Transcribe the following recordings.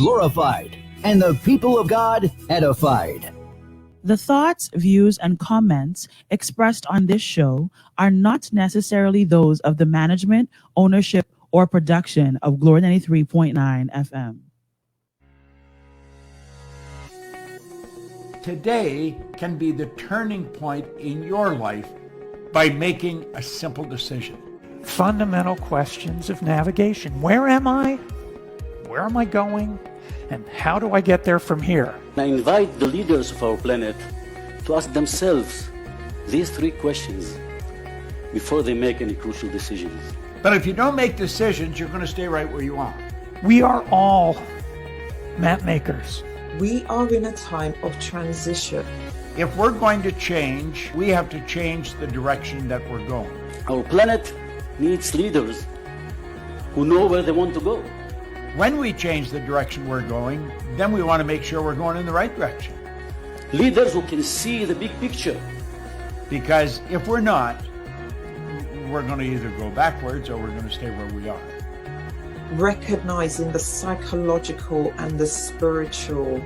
glorified, and the people of God edified. The thoughts, views, and comments expressed on this show are not necessarily those of the management, ownership, or production of Glory 93.9 FM. Today can be the turning point in your life by making a simple decision. Fundamental questions of navigation. Where am I? Where am I going? And how do I get there from here? I invite the leaders of our planet to ask themselves these three questions before they make any crucial decisions. But if you don't make decisions, you're going to stay right where you are. We are all map makers. We are in a time of transition. If we're going to change, we have to change the direction that we're going. Our planet needs leaders who know where they want to go. When we change the direction we're going, then we want to make sure we're going in the right direction. Leaders who can see the big picture. Because if we're not, we're going to either go backwards or we're going to stay where we are. Recognizing the psychological and the spiritual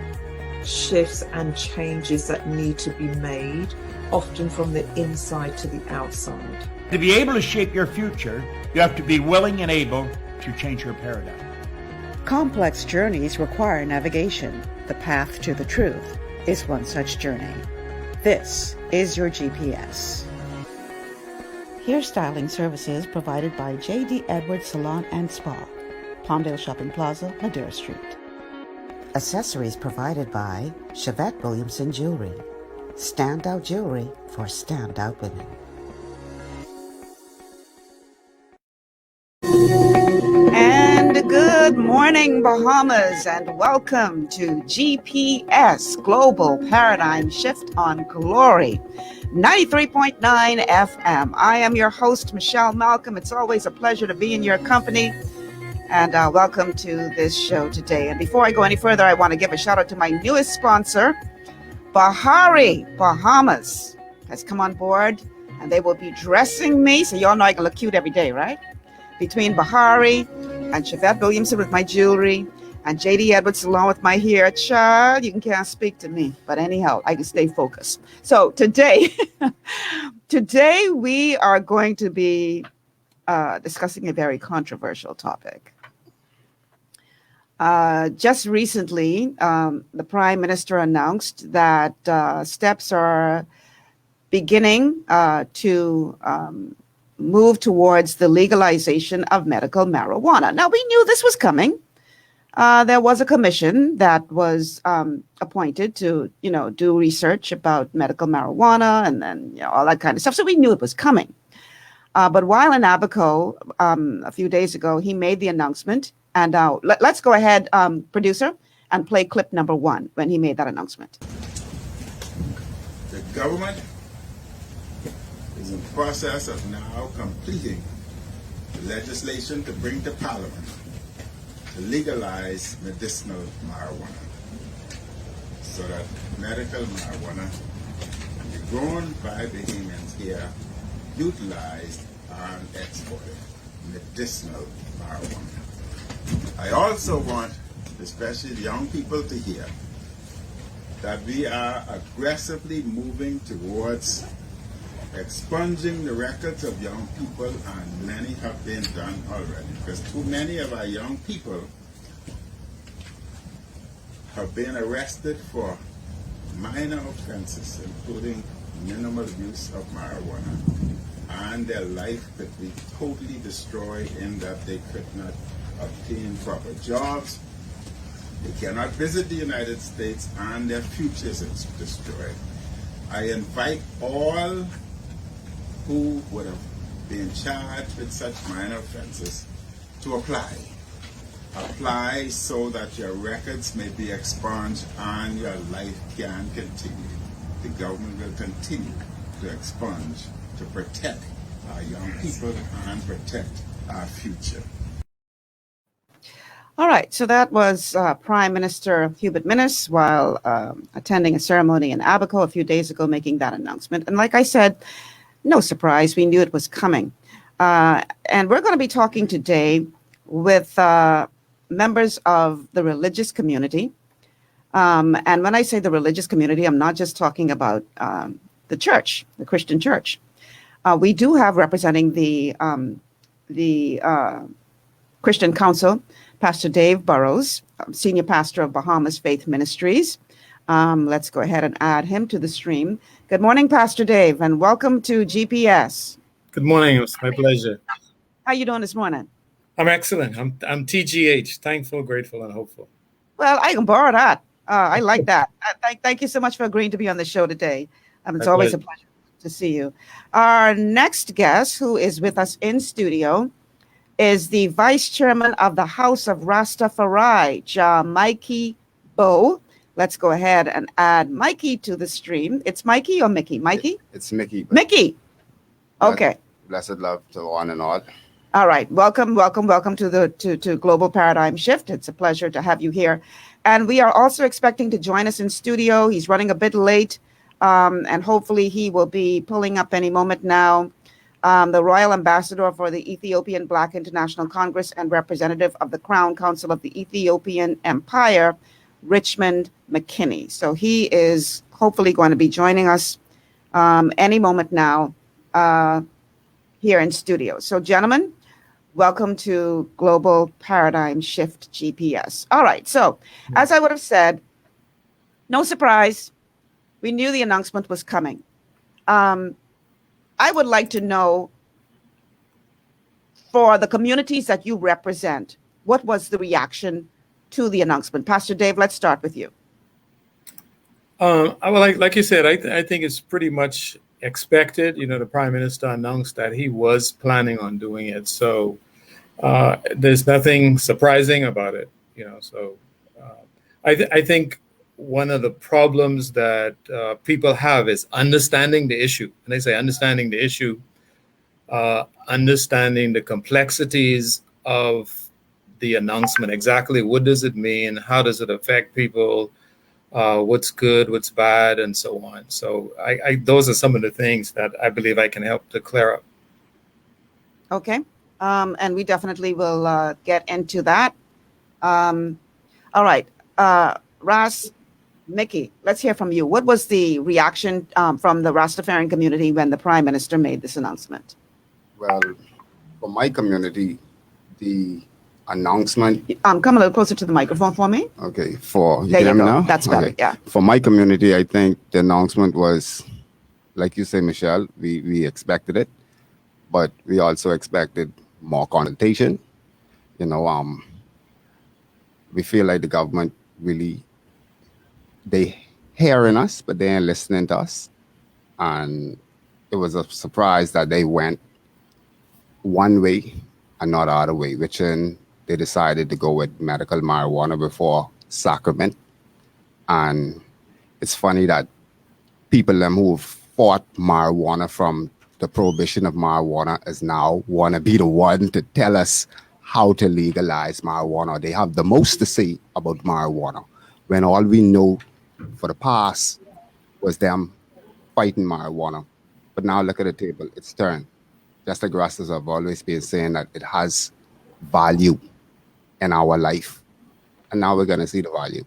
shifts and changes that need to be made, often from the inside to the outside. To be able to shape your future, you have to be willing and able to change your paradigm. Complex journeys require navigation. The path to the truth is one such journey. This is your GPS. Hairstyling services provided by J.D. Edwards Salon and Spa, Palmdale Shopping Plaza, Madera Street. Accessories provided by Chevette Williamson Jewelry. Standout jewelry for standout women. And good morning, Bahamas, and welcome to GPS Global Paradigm Shift on Glory 93.9 FM. I am your host, Michelle Malcolm. It's always a pleasure to be in your company. And welcome to this show today. And before I go any further, I want to give a shout out to my newest sponsor, Bahari Bahamas, has come on board, and they will be dressing me. So y'all know I can look cute every day, right? Between Bahari and Chevette Williamson with my jewelry and J.D. Edwards Salon with my hair, child, you can't speak to me. But anyhow, I can stay focused. So today we are going to be discussing a very controversial topic. Just recently, the Prime Minister announced that steps are beginning to move towards the legalization of medical marijuana. Now, we knew this was coming. There was a commission that was appointed to, do research about medical marijuana and then, all that kind of stuff. So we knew it was coming. But while in Abaco a few days ago, he made the announcement. And let's go ahead, producer, and play clip number 1 when he made that announcement. The government is in the process of now completing the legislation to bring to Parliament to legalize medicinal marijuana so that medical marijuana can be grown by Bahamians here, utilized and exported. Medicinal marijuana. I also want, especially young people, to hear that we are aggressively moving towards expunging the records of young people, and many have been done already, because too many of our young people have been arrested for minor offenses, including minimal use of marijuana, and their life could be totally destroyed in that they could not obtain proper jobs, they cannot visit the United States, and their futures is destroyed. I invite all who would have been charged with such minor offenses to apply. Apply so that your records may be expunged and your life can continue. The government will continue to expunge to protect our young people and protect our future. All right, so that was Prime Minister Hubert Minnis while attending a ceremony in Abaco a few days ago, making that announcement. And like I said, no surprise, we knew it was coming. And we're going to be talking today with members of the religious community. And when I say the religious community, I'm not just talking about the church, the Christian church. We do have representing the Christian Counsel, Pastor Dave Burrows, Senior Pastor of Bahamas Faith Ministries. Let's go ahead and add him to the stream. Good morning, Pastor Dave, and welcome to GPS. Good morning. It's my pleasure. How you doing this morning? I'm excellent. I'm TGH, thankful, grateful, and hopeful. Well, I can borrow that. I like that. Thank you so much for agreeing to be on the show today. It's My always pleasure. a pleasure to see you. Our next guest, who is with us in studio, is the Vice Chairman of the House of Rastafari, Mikey Bowe. Let's go ahead and add Mikey to the stream. It's Mikey or Mickey? Mikey? It's Mickey. Mickey. Okay. Blessed love to one and all. All right. Welcome to Global Paradigm Shift. It's a pleasure to have you here. And we are also expecting to join us in studio. He's running a bit late, and hopefully he will be pulling up any moment now. The Royal Ambassador for the Ethiopian Black International Congress and representative of the Crown Council of the Ethiopian Empire, Richmond McKinney. So he is hopefully going to be joining us any moment now here in studio. So gentlemen, welcome to Global Paradigm Shift GPS. All right. So as I would have said, no surprise, we knew the announcement was coming. I would like to know, for the communities that you represent, what was the reaction to the announcement? Pastor Dave, let's start with you. Well, like you said, I think it's pretty much expected. You know, the Prime Minister announced that he was planning on doing it. So there's nothing surprising about it. You know, so I think one of the problems that people have is understanding the issue. And they say understanding the issue, understanding the complexities of the announcement. Exactly what does it mean? How does it affect people? What's good, what's bad, and so on. So those are some of the things that I believe I can help to clear up. Okay. And we definitely will get into that. All right. Ras, Mickey, let's hear from you. What was the reaction from the Rastafarian community when the Prime Minister made this announcement? Well, for my community, the announcement. Come a little closer to the microphone for me. Okay, you There can you hear me go. now? That's better. Okay. Yeah. For my community, I think the announcement was, like you say, Michelle, we expected it, but we also expected more consultation. You know, we feel like the government really, they hearing us, but they ain't listening to us. And it was a surprise that they went one way and not the other way, which they decided to go with medical marijuana before sacrament. And it's funny that people who fought marijuana from the prohibition of marijuana is now want to be the one to tell us how to legalize marijuana. They have the most to say about marijuana, when all we know for the past was them fighting marijuana. But now look at the table, it's turned. Just like Rastas have always been saying that it has value in our life. And now we're going to see the value,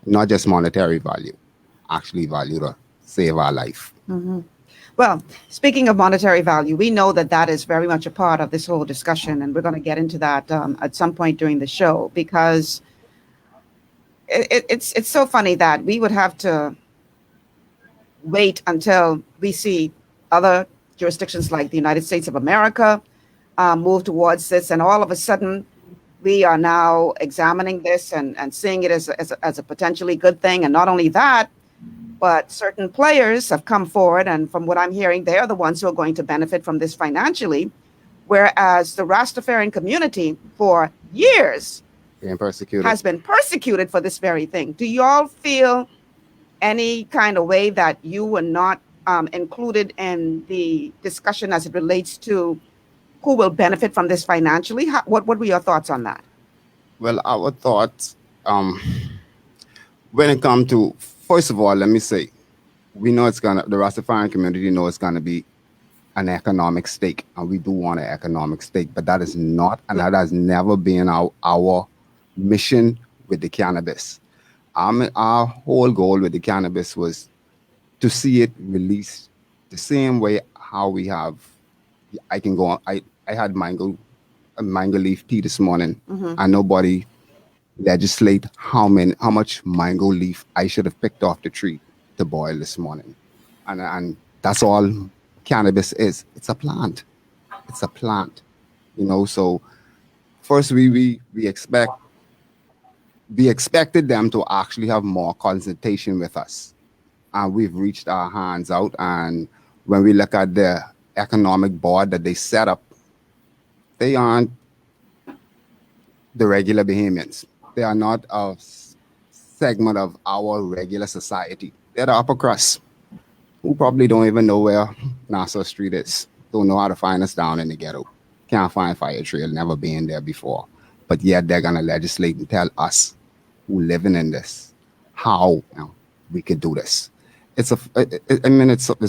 not just monetary value, actually value to save our life. Mm-hmm. Well, speaking of monetary value, we know that that is very much a part of this whole discussion, and we're going to get into that at some point during the show, because it's so funny that we would have to wait until we see other jurisdictions like the United States of America move towards this, and all of a sudden we are now examining this and seeing it as a potentially good thing. And not only that, but certain players have come forward, and from what I'm hearing, they are the ones who are going to benefit from this financially, whereas the Rastafarian community for years has been persecuted for this very thing. Do you all feel any kind of way that you were not included in the discussion as it relates to who will benefit from this financially? What were your thoughts on that? Well, our thoughts, when it comes to, first of all, let me say, we know the Rastafarian community know it's gonna be an economic stake, and we do want an economic stake, but that is not, and that has never been our mission with the cannabis. Our whole goal with the cannabis was to see it released the same way how we have. I can go on. I had mango leaf tea this morning, and nobody legislate how much mango leaf I should have picked off the tree to boil this morning, and that's all cannabis is. It's a plant. It's a plant, So first, we expected them to actually have more consultation with us, and we've reached our hands out. And when we look at the economic board that they set up, they aren't the regular Bahamians. They are not a segment of our regular society. They're the upper crust, who probably don't even know where Nassau Street is. Don't know how to find us down in the ghetto. Can't find Fire Trail, never been there before. But yet they're gonna legislate and tell us who living in this how we could do this. It's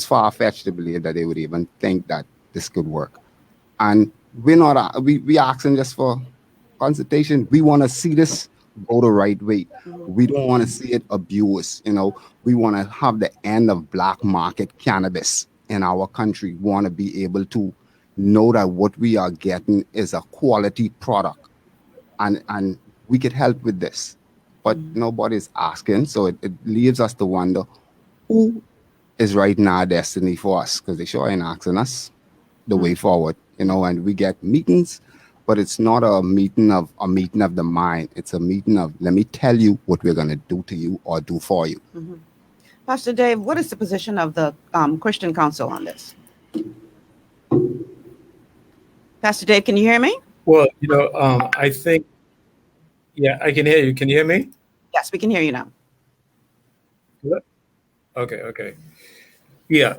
far-fetched to believe that they would even think that this could work. And we're not we asking just for consultation. We want to see this go the right way. We don't want to see it abused. We want to have the end of black market cannabis in our country. We want to be able to know that what we are getting is a quality product, and we could help with this. But nobody's asking, so it leaves us to wonder who is writing our destiny for us, because they sure ain't asking us the way forward. And we get meetings, but it's not a meeting of the mind. It's a meeting of, let me tell you what we're going to do to you or do for you. Pastor Dave, what is the position of the Christian Council on this? Pastor Dave, can you hear me? Well, I think, yeah, I can hear you. Can you hear me? Yes, we can hear you now. Good. Okay. Yeah,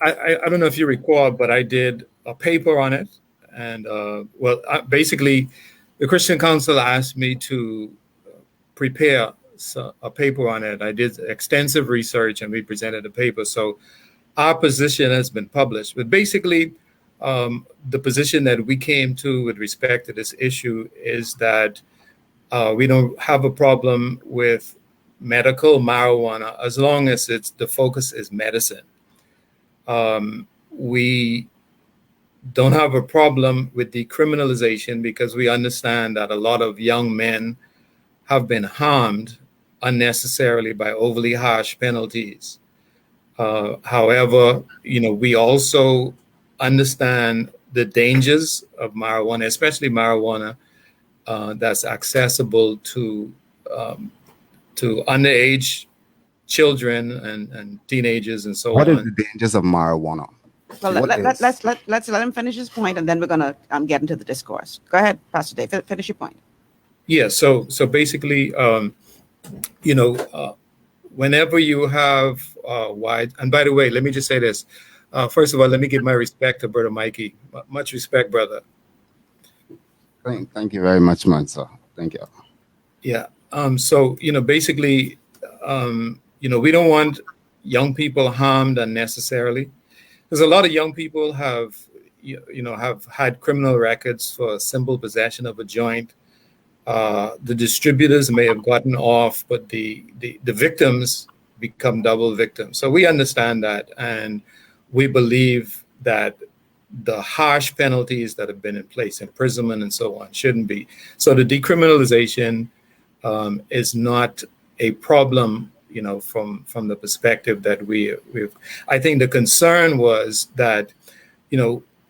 I don't know if you recall, but I did a paper on it. And basically, the Christian Council asked me to prepare a paper on it. I did extensive research and we presented a paper. So our position has been published. But basically, the position that we came to with respect to this issue is that we don't have a problem with medical marijuana as long as the focus is medicine. We don't have a problem with decriminalization because we understand that a lot of young men have been harmed unnecessarily by overly harsh penalties. However, we also understand the dangers of marijuana, especially marijuana that's accessible to underage children and teenagers and so on. What is the dangers of marijuana? Well, let's let him finish his point, and then we're going to get into the discourse. Go ahead, Pastor Dave. Finish your point. Yeah. So basically, whenever you have wide, and by the way, let me just say this. First of all, let me give my respect to Brother Mikey. Much respect, brother. Thank you very much, man, sir. Thank you. Yeah. So basically, we don't want young people harmed unnecessarily. Because a lot of young people have had criminal records for simple possession of a joint. The distributors may have gotten off, but the victims become double victims. So we understand that, and we believe that the harsh penalties that have been in place, imprisonment and so on, shouldn't be. So the decriminalization is not a problem, from the perspective that we've. I think the concern was that,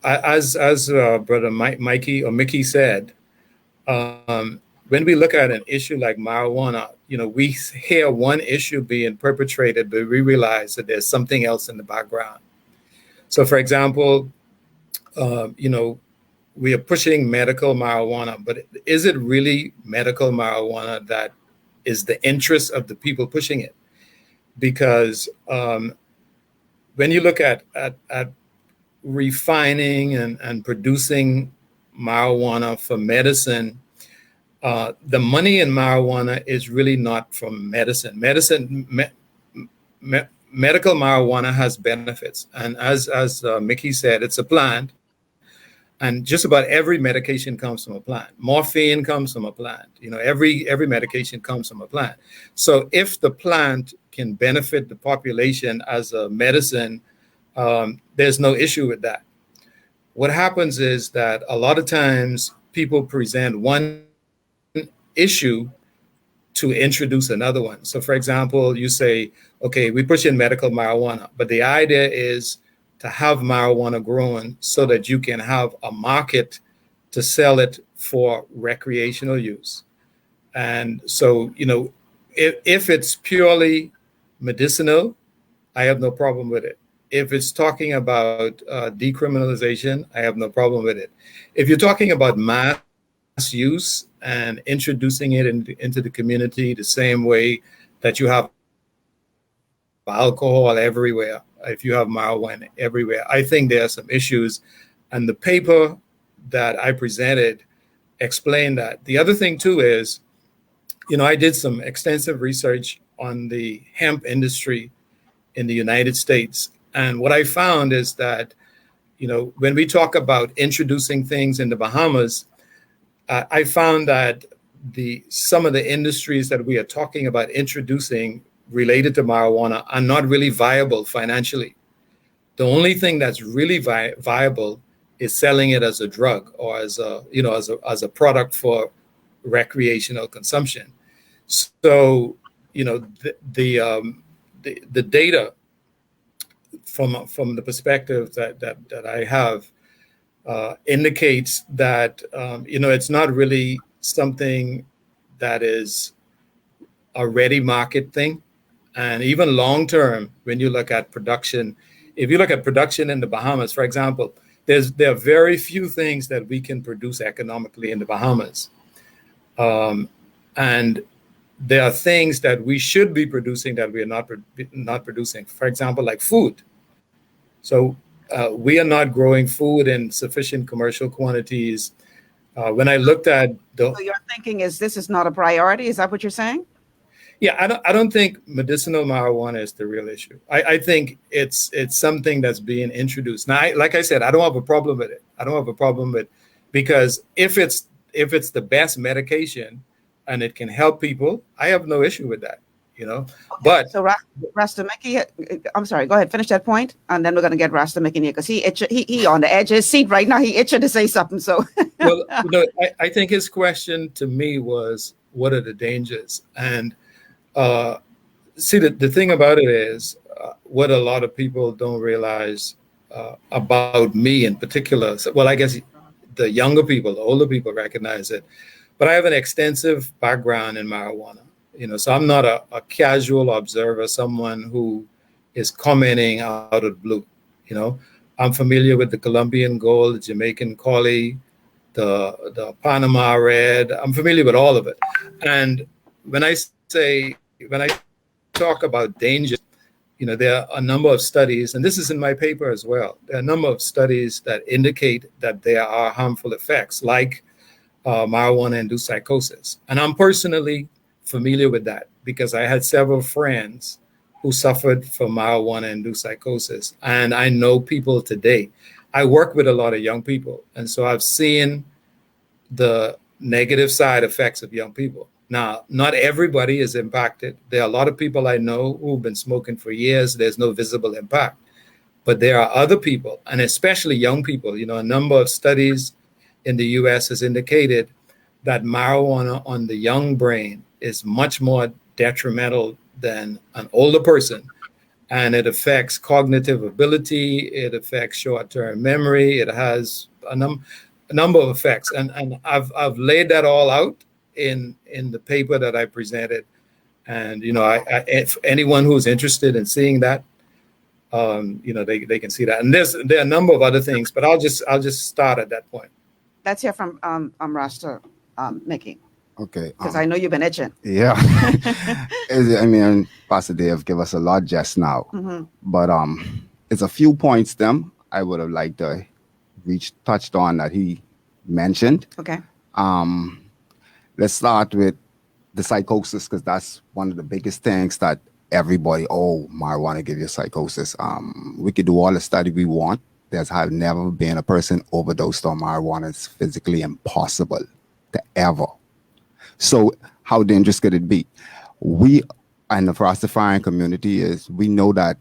as Brother Mikey or Mickey said, when we look at an issue like marijuana, we hear one issue being perpetrated, but we realize that there's something else in the background. So, for example, we are pushing medical marijuana, but is it really medical marijuana that is the interest of the people pushing it? Because when you look at refining and producing marijuana for medicine, the money in marijuana is really not from medicine. Medical marijuana has benefits, and as Mickey said, it's a plant, And just about every medication comes from a plant. Morphine comes from a plant. Every medication comes from a plant. So if the plant can benefit the population as a medicine, there's no issue with that. What happens is that a lot of times people present one issue to introduce another one. So for example, you say, okay, we push in medical marijuana, but the idea is to have marijuana grown so that you can have a market to sell it for recreational use. And so, if it's purely medicinal, I have no problem with it. If it's talking about decriminalization, I have no problem with it. If you're talking about mass use and introducing it into the community the same way that you have alcohol everywhere, if you have marijuana everywhere, I think there are some issues. And the paper that I presented explained that. The other thing too is, I did some extensive research on the hemp industry in the United States. And what I found is that, when we talk about introducing things in the Bahamas, I found that some of the industries that we are talking about introducing related to marijuana are not really viable financially. The only thing that's really viable is selling it as a drug or as a product for recreational consumption. So, the data from the perspective that I have indicates that it's not really something that is a ready market thing. And even long term, when you look at production, if you look at production in the Bahamas, for example, there are very few things that we can produce economically in the Bahamas. And there are things that we should be producing that we are not producing. For example, like food. So we are not growing food in sufficient commercial quantities. When I looked at So your thinking is this is not a priority? Is that what you're saying? Yeah, I don't think medicinal marijuana is the real issue. I think it's something that's being introduced. Now, like I said, I don't have a problem with it. Because if it's the best medication and it can help people, I have no issue with that. Okay, but so Rasta Mickey, I'm sorry, go ahead, finish that point, and then we're going to get Rasta Mickey here because he on the edge of his seat right now. He itching to say something. So, well, I think his question to me was, what are the dangers? And see, the thing about it is, what a lot of people don't realize about me in particular. Well, I guess the younger people, the older people recognize it, but I have an extensive background in marijuana. So I'm not a casual observer, someone who is commenting out of the blue. I'm familiar with the Colombian gold, the Jamaican collie, the Panama red. I'm familiar with all of it. And when I talk about danger, there are a number of studies, and this is in my paper as well. There are a number of studies that indicate that there are harmful effects like marijuana-induced psychosis. And I'm personally familiar with that because I had several friends who suffered from marijuana-induced psychosis. And I know people today. I work with a lot of young people. And so I've seen the negative side effects of young people. Now, not everybody is impacted. There are a lot of people I know who've been smoking for years. There's no visible impact. But there are other people, and especially young people. A number of studies in the US has indicated that marijuana on the young brain is much more detrimental than an older person. And it affects cognitive ability. It affects short-term memory. It has a number of effects. And I've laid that all out in the paper that I presented. And, if anyone who's interested in seeing that, they can see that. And there are a number of other things, but I'll just start at that point. Let's hear from Rasta Mickey. Okay. Because I know you've been itching. Yeah. I mean, Pastor Dave gave us a lot just now. Mm-hmm. But it's a few points them I would have liked to touched on that he mentioned. Okay. Let's start with the psychosis, because that's one of the biggest things that everybody, marijuana give you psychosis. We could do all the study we want. there's have never been a person overdosed on marijuana. It's physically impossible to ever. So how dangerous could it be? We and the Rastafarian community we know that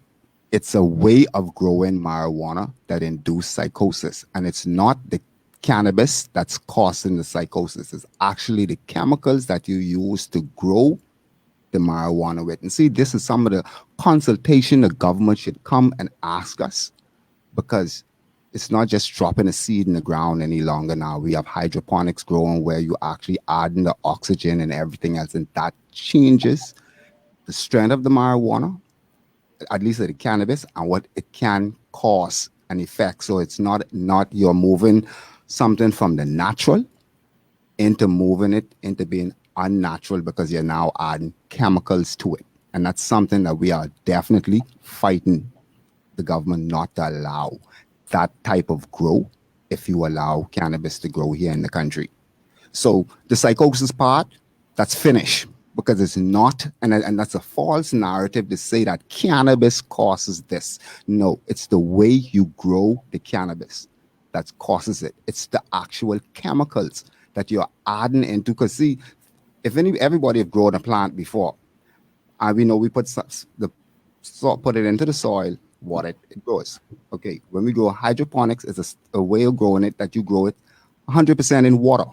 it's a way of growing marijuana that induces psychosis, and it's not the cannabis that's causing the psychosis. It's actually the chemicals that you use to grow the marijuana with. And see, this is some of the consultation the government should come and ask us, because it's not just dropping a seed in the ground any longer now. We have hydroponics growing where you actually add in the oxygen and everything else, and that changes the strength of the marijuana, at least of the cannabis, and what it can cause an effect. So it's not you're moving something from the natural into moving it into being unnatural, because you're now adding chemicals to it. And that's something that we are definitely fighting the government not to allow that type of grow if you allow cannabis to grow here in the country. So the psychosis part, that's finished, because it's not, and that's a false narrative to say that cannabis causes this. No, it's the way you grow the cannabis that causes it. It's the actual chemicals that you're adding into. Because see, if everybody have grown a plant before, and we know we put put it into the soil, water it grows. Okay, when we grow hydroponics, it's a way of growing it that you grow it 100% in water,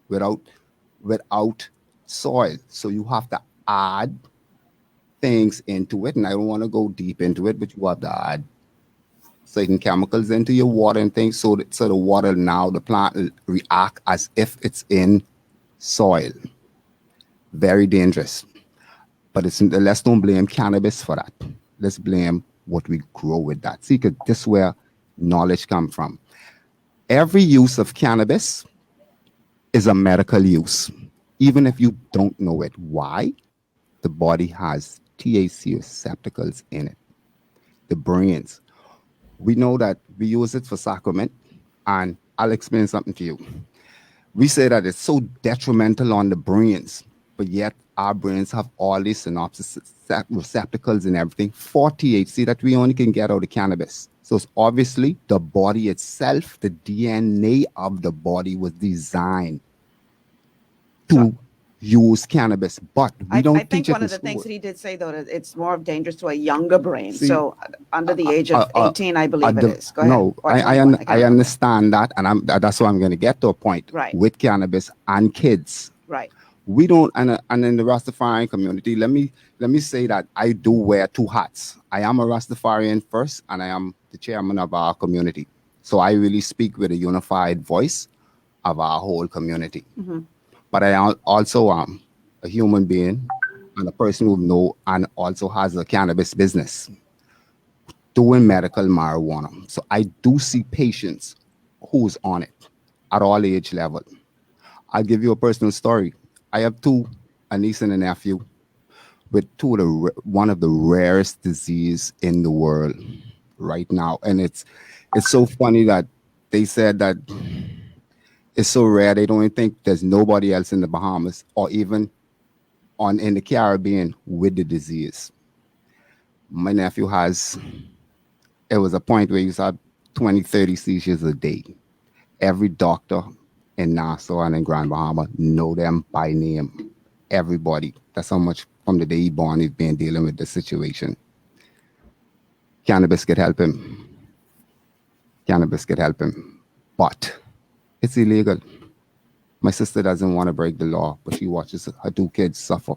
without soil. So you have to add things into it, and I don't want to go deep into it, but you have to add certain chemicals into your water and things, so the water, now the plant will react as if it's in soil. Very dangerous. But let's don't blame cannabis for that. Let's blame what we grow with that. See, because this is where knowledge comes from. Every use of cannabis is a medical use, even if you don't know it. Why? The body has THC receptacles in it. The brains. We know that we use it for sacrament, and I'll explain something to you. We say that it's so detrimental on the brains, but yet our brains have all these synapses, receptacles and everything for THC that we only can get out of cannabis. So it's obviously the body itself, the DNA of the body was designed to use cannabis, but we don't teach it. I think one of the things that he did say, though, that it's more dangerous to a younger brain. So under the age of 18, I believe it is. Go ahead. No, I understand that, and that's why I'm going to get to a point with cannabis and kids. Right. We don't, and in the Rastafarian community, let me say that I do wear two hats. I am a Rastafarian first, and I am the chairman of our community. So I really speak with a unified voice of our whole community. Mm-hmm. But I also am a human being and a person who knows and also has a cannabis business doing medical marijuana. So I do see patients who's on it at all age level. I'll give you a personal story. I have a niece and a nephew with one of the rarest disease in the world right now. And it's so funny that they said that it's so rare they don't even think there's nobody else in the Bahamas or even in the Caribbean with the disease. My nephew it was a point where he had 20, 30 seizures a day. Every doctor in Nassau and in Grand Bahama know them by name. Everybody. That's how much from the day he born he's been dealing with the situation. Cannabis could help him. But it's illegal. My sister doesn't want to break the law, but she watches her two kids suffer.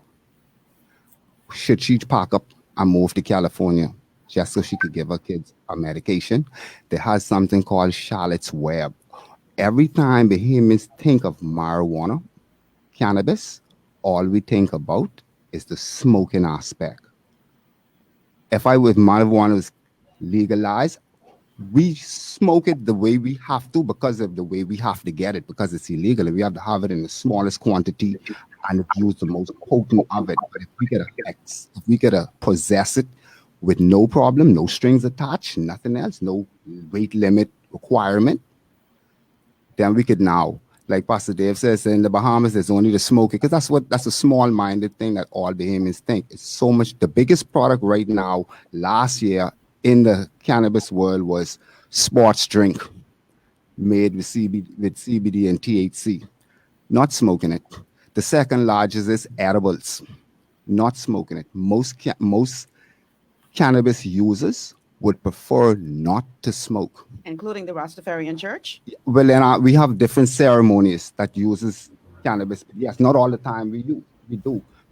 Should she pack up and move to California just so she could give her kids a medication? There has something called Charlotte's Web. Every time Bahamians think of marijuana, cannabis, all we think about is the smoking aspect. If marijuana was legalized, we smoke it the way we have to because of the way we have to get it, because it's illegal. We have to have it in the smallest quantity and use the most potent of it. But if we could possess it with no problem, no strings attached, nothing else, no weight limit requirement, then we could now, like Pastor Dave says, in the Bahamas, there's only the smoking, because that's a small-minded thing that all Bahamians think. It's so much. The biggest product right now, last year, in the cannabis world was sports drink made with CBD and THC, not smoking it. The second largest is edibles, not smoking it. Most cannabis users would prefer not to smoke. Including the Rastafarian Church? Well, then we have different ceremonies that uses cannabis. Yes, not all the time we do,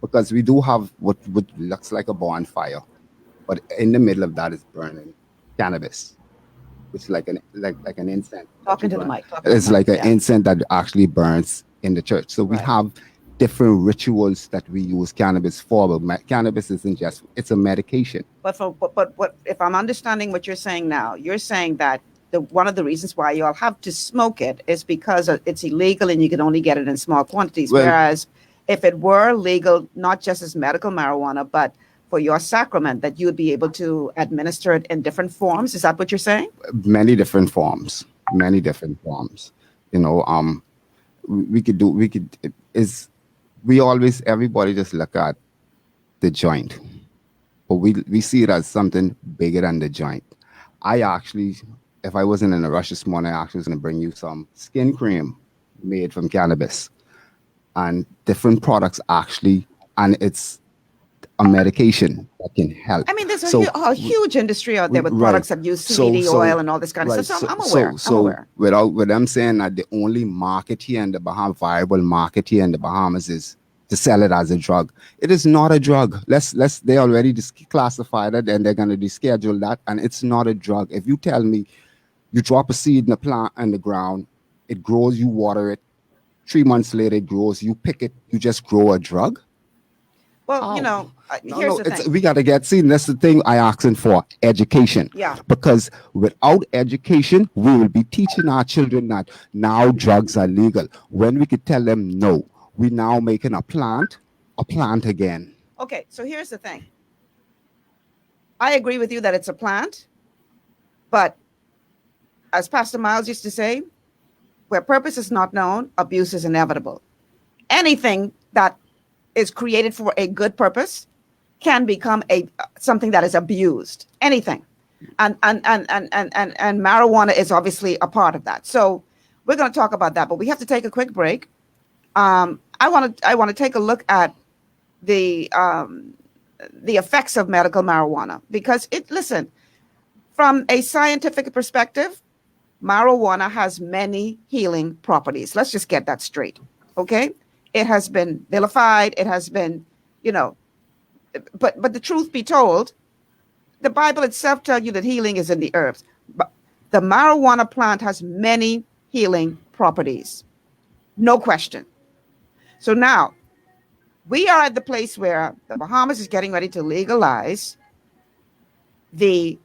because we do have what looks like a bonfire, but in the middle of that is burning cannabis, which is like an incense. Talking to the mic. It's like an incense that actually burns in the church. So we have different rituals that we use cannabis for, but cannabis isn't just, it's a medication. But what if I'm understanding what you're saying now, you're saying that one of the reasons why you all have to smoke it is because it's illegal and you can only get it in small quantities. Well, whereas if it were legal, not just as medical marijuana, but for your sacrament, that you would be able to administer it in different forms. Is that what you're saying? Many different forms. You know, everybody just look at the joint, but we see it as something bigger than the joint. I actually, if I wasn't in a rush this morning, I actually was going to bring you some skin cream made from cannabis and different products actually, and it's a medication that can help. I mean, there's a huge industry out there with products that use CBD oil and all this kind of stuff. So I'm aware. I'm aware. With them saying that the only market here in the Bahamas, viable market here in the Bahamas, is to sell it as a drug. It is not a drug. They already classified it and they're going to deschedule that, and it's not a drug. If you tell me you drop a seed in a plant in the ground, it grows, you water it, 3 months later it grows, you pick it, you just grow a drug? Well, you know, here's the thing. We got to that's the thing I asking for, education. Yeah. Because without education, we will be teaching our children that now drugs are legal, when we could tell them no. We now making a plant again. Okay, so here's the thing. I agree with you that it's a plant, but as Pastor Miles used to say, where purpose is not known, abuse is inevitable. Anything that is created for a good purpose can become something that is abused. Anything, and marijuana is obviously a part of that. So we're going to talk about that, but we have to take a quick break. I want to take a look at the effects of medical marijuana, because listen, from a scientific perspective, marijuana has many healing properties. Let's just get that straight. Okay. It has been vilified. It has been, but the truth be told, the Bible itself tells you that healing is in the herbs. But the marijuana plant has many healing properties. No question. So now we are at the place where the Bahamas is getting ready to legalize the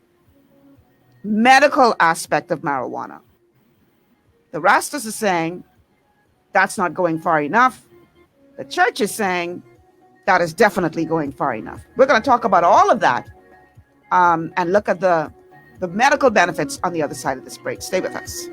medical aspect of marijuana. The Rastas are saying that's not going far enough. The church is saying that is definitely going far enough. We're going to talk about all of that and look at the medical benefits on the other side of this break. Stay with us.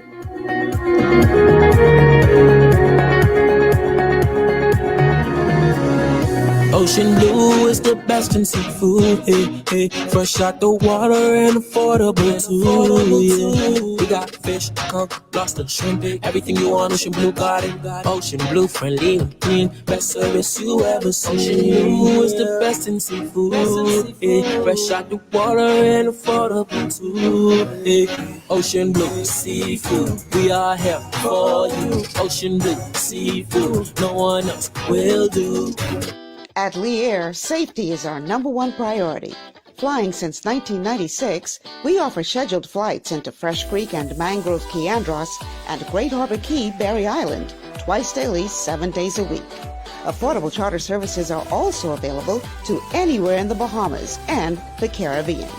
Ocean blue is the best in seafood, hey, hey. Fresh out the water and affordable too, yeah. We got fish, conch, lobster, shrimp, everything you want. Ocean blue got it. Ocean blue, friendly and clean, best service you ever seen. Ocean blue is the best in seafood, hey. Fresh out the water and affordable too, hey. Ocean blue seafood, we are here for you. Ocean blue seafood, no one else will do. At Lee Air, safety is our #1 priority. Flying since 1996, we offer scheduled flights into Fresh Creek and Mangrove Key Andros and Great Harbor Key, Berry Island, twice daily, 7 days a week. Affordable charter services are also available to anywhere in the Bahamas and the Caribbean.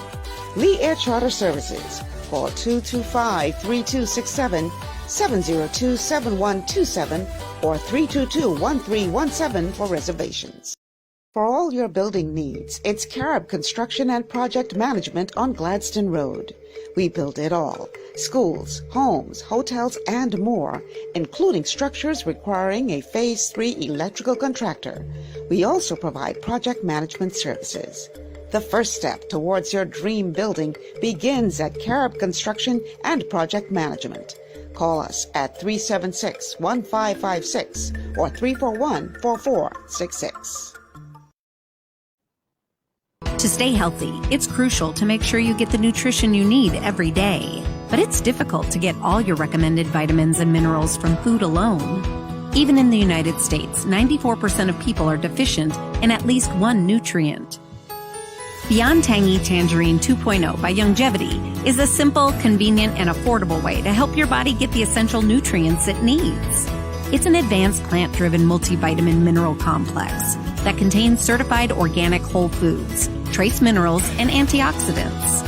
Lee Air Charter Services. Call 225-3267, 702-7127, or 322-1317 for reservations. For all your building needs, it's Carib Construction and Project Management on Gladstone Road. We build it all. Schools, homes, hotels, and more, including structures requiring a Phase 3 electrical contractor. We also provide project management services. The first step towards your dream building begins at Carib Construction and Project Management. Call us at 376-1556 or 341-4466. To stay healthy, it's crucial to make sure you get the nutrition you need every day. But it's difficult to get all your recommended vitamins and minerals from food alone. Even in the United States, 94% of people are deficient in at least one nutrient. Beyond Tangy Tangerine 2.0 by Longevity is a simple, convenient, and affordable way to help your body get the essential nutrients it needs. It's an advanced plant-driven multivitamin mineral complex that contains certified organic whole foods, trace minerals, and antioxidants.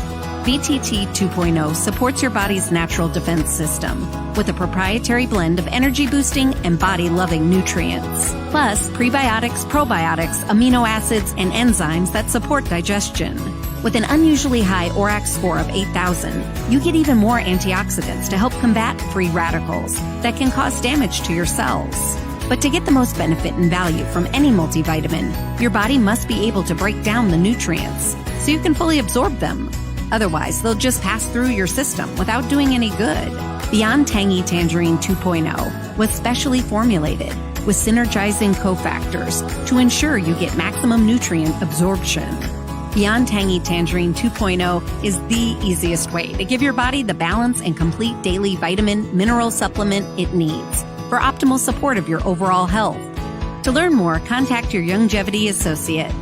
BTT 2.0 supports your body's natural defense system with a proprietary blend of energy-boosting and body-loving nutrients, plus prebiotics, probiotics, amino acids, and enzymes that support digestion. With an unusually high ORAC score of 8,000, you get even more antioxidants to help combat free radicals that can cause damage to your cells. But to get the most benefit and value from any multivitamin, your body must be able to break down the nutrients so you can fully absorb them. Otherwise, they'll just pass through your system without doing any good. Beyond Tangy Tangerine 2.0 was specially formulated with synergizing cofactors to ensure you get maximum nutrient absorption. Beyond Tangy Tangerine 2.0 is the easiest way to give your body the balance and complete daily vitamin mineral supplement it needs for optimal support of your overall health. To learn more, contact your Longevity associate.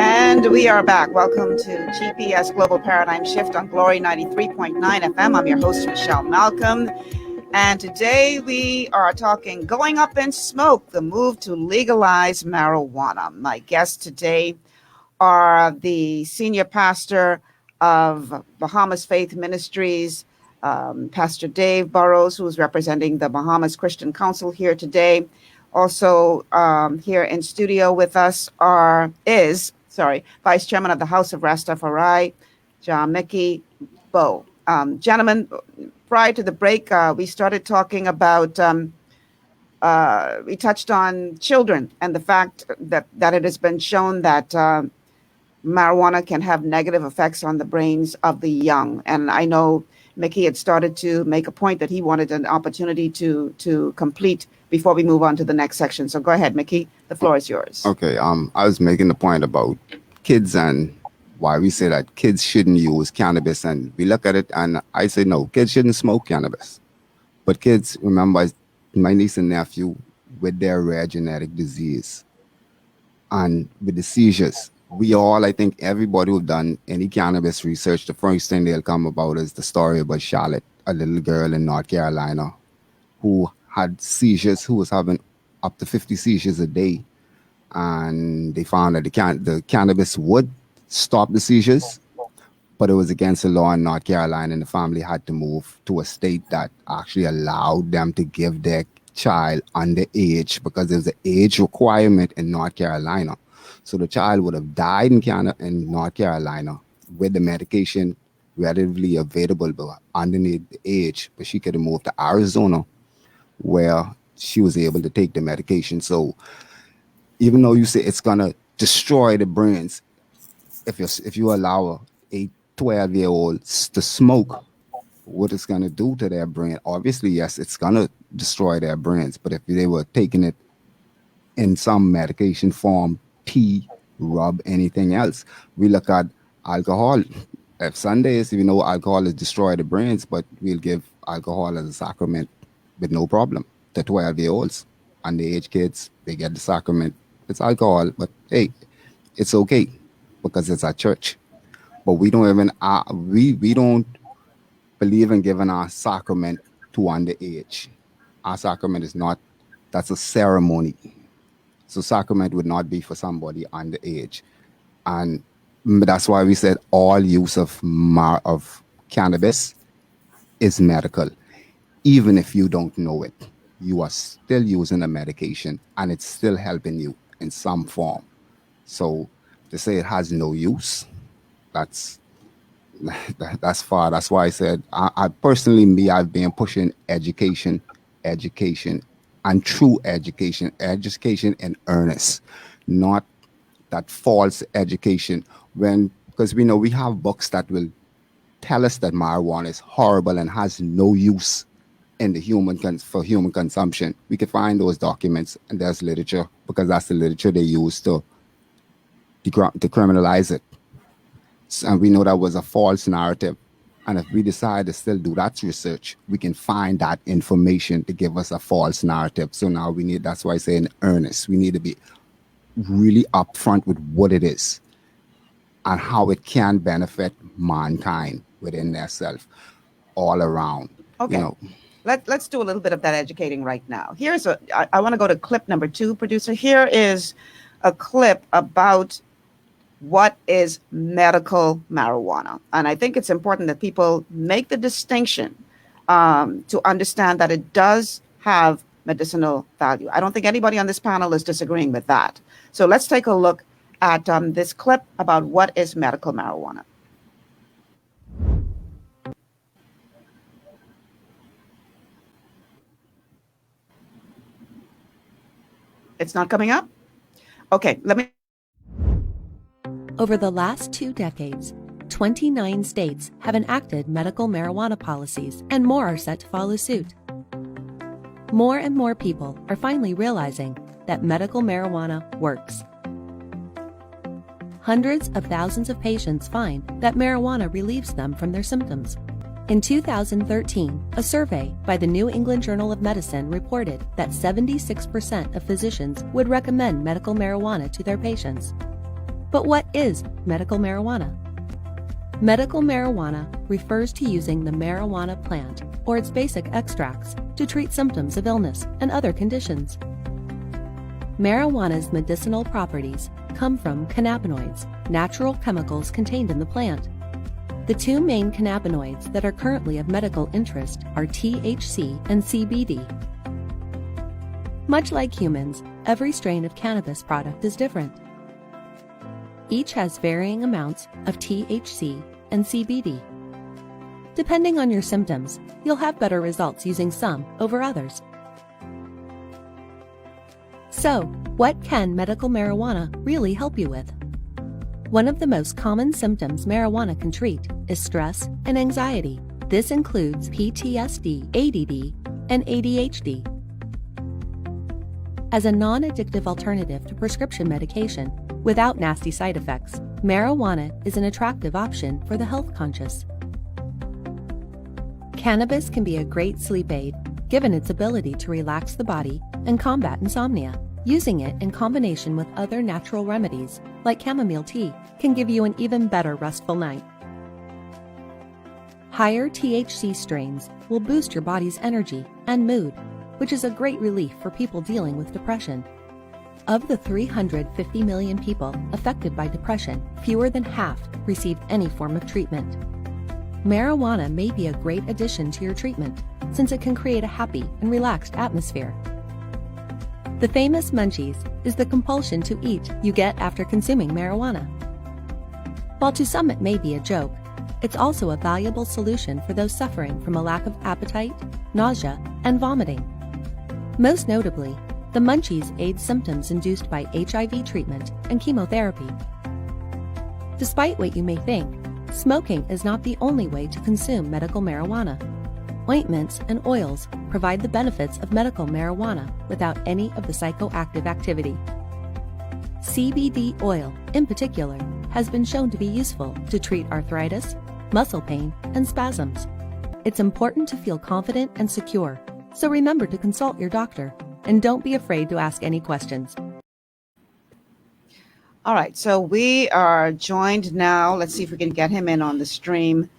And we are back. Welcome to GPS Global Paradigm Shift on Glory 93.9 FM. I'm your host, Michelle Malcolm. And today we are talking Going Up in Smoke, the move to legalize marijuana. My guests today are the senior pastor of Bahamas Faith Ministries, Pastor Dave Burrows, who is representing the Bahamas Christian Council here today. Also here in studio with us is Vice Chairman of the House of Rastafari, John Mickey Bowe. Gentlemen, prior to the break, we started talking about, we touched on children and the fact that it has been shown that marijuana can have negative effects on the brains of the young. And I know Mickey had started to make a point that he wanted an opportunity to complete before we move on to the next section. So go ahead, Mickey. The floor is yours. Okay. I was making the point about kids and why we say that kids shouldn't use cannabis, and we look at it and I say no, kids shouldn't smoke cannabis. But kids, remember, my niece and nephew with their rare genetic disease and with the seizures, I think everybody who've done any cannabis research, the first thing they'll come about is the story about Charlotte, a little girl in North Carolina who had seizures, who was having up to 50 seizures a day. And they found that the cannabis would stop the seizures, but it was against the law in North Carolina, and the family had to move to a state that actually allowed them to give their child underage, because there's an age requirement in North Carolina. So the child would have died in North Carolina with the medication readily available, but underneath the age. But she could have moved to Arizona, where she was able to take the medication. So even though you say it's gonna destroy the brains, if you allow a 12-year-old to smoke, what it's gonna do to their brain? Obviously, yes, it's gonna destroy their brains. But if they were taking it in some medication form, tea, rub, anything else, we look at alcohol. If Sundays, alcohol has destroyed the brains, but we'll give alcohol as a sacrament with no problem to 12-year-olds. Underage kids, they get the sacrament. It's alcohol, but hey, it's okay because it's at church. But we don't even we don't believe in giving our sacrament to underage. Our sacrament is not, that's a ceremony. So sacrament would not be for somebody underage. And that's why we said all use of cannabis is medical. Even if you don't know it, you are still using a medication and it's still helping you in some form. So to say it has no use, that's far. That's why I said, I personally, I've been pushing education, and true education in earnest, not that false education. Because we know we have books that will tell us that marijuana is horrible and has no use in the for human consumption. We can find those documents, and there's literature, because that's the literature they use to decriminalize it. And we know that was a false narrative. And if we decide to still do that research, we can find that information to give us a false narrative. So now that's why I say in earnest, we need to be really upfront with what it is and how it can benefit mankind within themselves all around. Okay. You know. Let's do a little bit of that educating right now. I want to go to clip number 2, producer. Here is a clip about what is medical marijuana. And I think it's important that people make the distinction to understand that it does have medicinal value. I don't think anybody on this panel is disagreeing with that. So let's take a look at this clip about what is medical marijuana. It's not coming up? Okay, let me. Over the last 2 decades, 29 states have enacted medical marijuana policies, and more are set to follow suit. More and more people are finally realizing that medical marijuana works. Hundreds of thousands of patients find that marijuana relieves them from their symptoms. In 2013, a survey by the New England Journal of Medicine reported that 76% of physicians would recommend medical marijuana to their patients. But what is medical marijuana? Medical marijuana refers to using the marijuana plant or its basic extracts to treat symptoms of illness and other conditions. Marijuana's medicinal properties come from cannabinoids, natural chemicals contained in the plant. The 2 main cannabinoids that are currently of medical interest are THC and CBD. Much like humans, every strain of cannabis product is different. Each has varying amounts of THC and CBD. Depending on your symptoms, you'll have better results using some over others. So, what can medical marijuana really help you with? One of the most common symptoms marijuana can treat is stress and anxiety. This includes PTSD, ADD, and ADHD. As a non-addictive alternative to prescription medication without nasty side effects, marijuana is an attractive option for the health conscious. Cannabis can be a great sleep aid, given its ability to relax the body and combat insomnia. Using it in combination with other natural remedies, like chamomile tea, can give you an even better restful night. Higher THC strains will boost your body's energy and mood, which is a great relief for people dealing with depression. Of the 350 million people affected by depression, fewer than half receive any form of treatment. Marijuana may be a great addition to your treatment, since it can create a happy and relaxed atmosphere. The famous munchies is the compulsion to eat you get after consuming marijuana. While to some it may be a joke, it's also a valuable solution for those suffering from a lack of appetite, nausea, and vomiting. Most notably, the munchies aid symptoms induced by HIV treatment and chemotherapy. Despite what you may think, smoking is not the only way to consume medical marijuana. Ointments and oils provide the benefits of medical marijuana without any of the psychoactive activity. CBD oil, in particular, has been shown to be useful to treat arthritis, muscle pain, and spasms. It's important to feel confident and secure, so remember to consult your doctor, and don't be afraid to ask any questions. All right, so we are joined now. Let's see if we can get him in on the stream.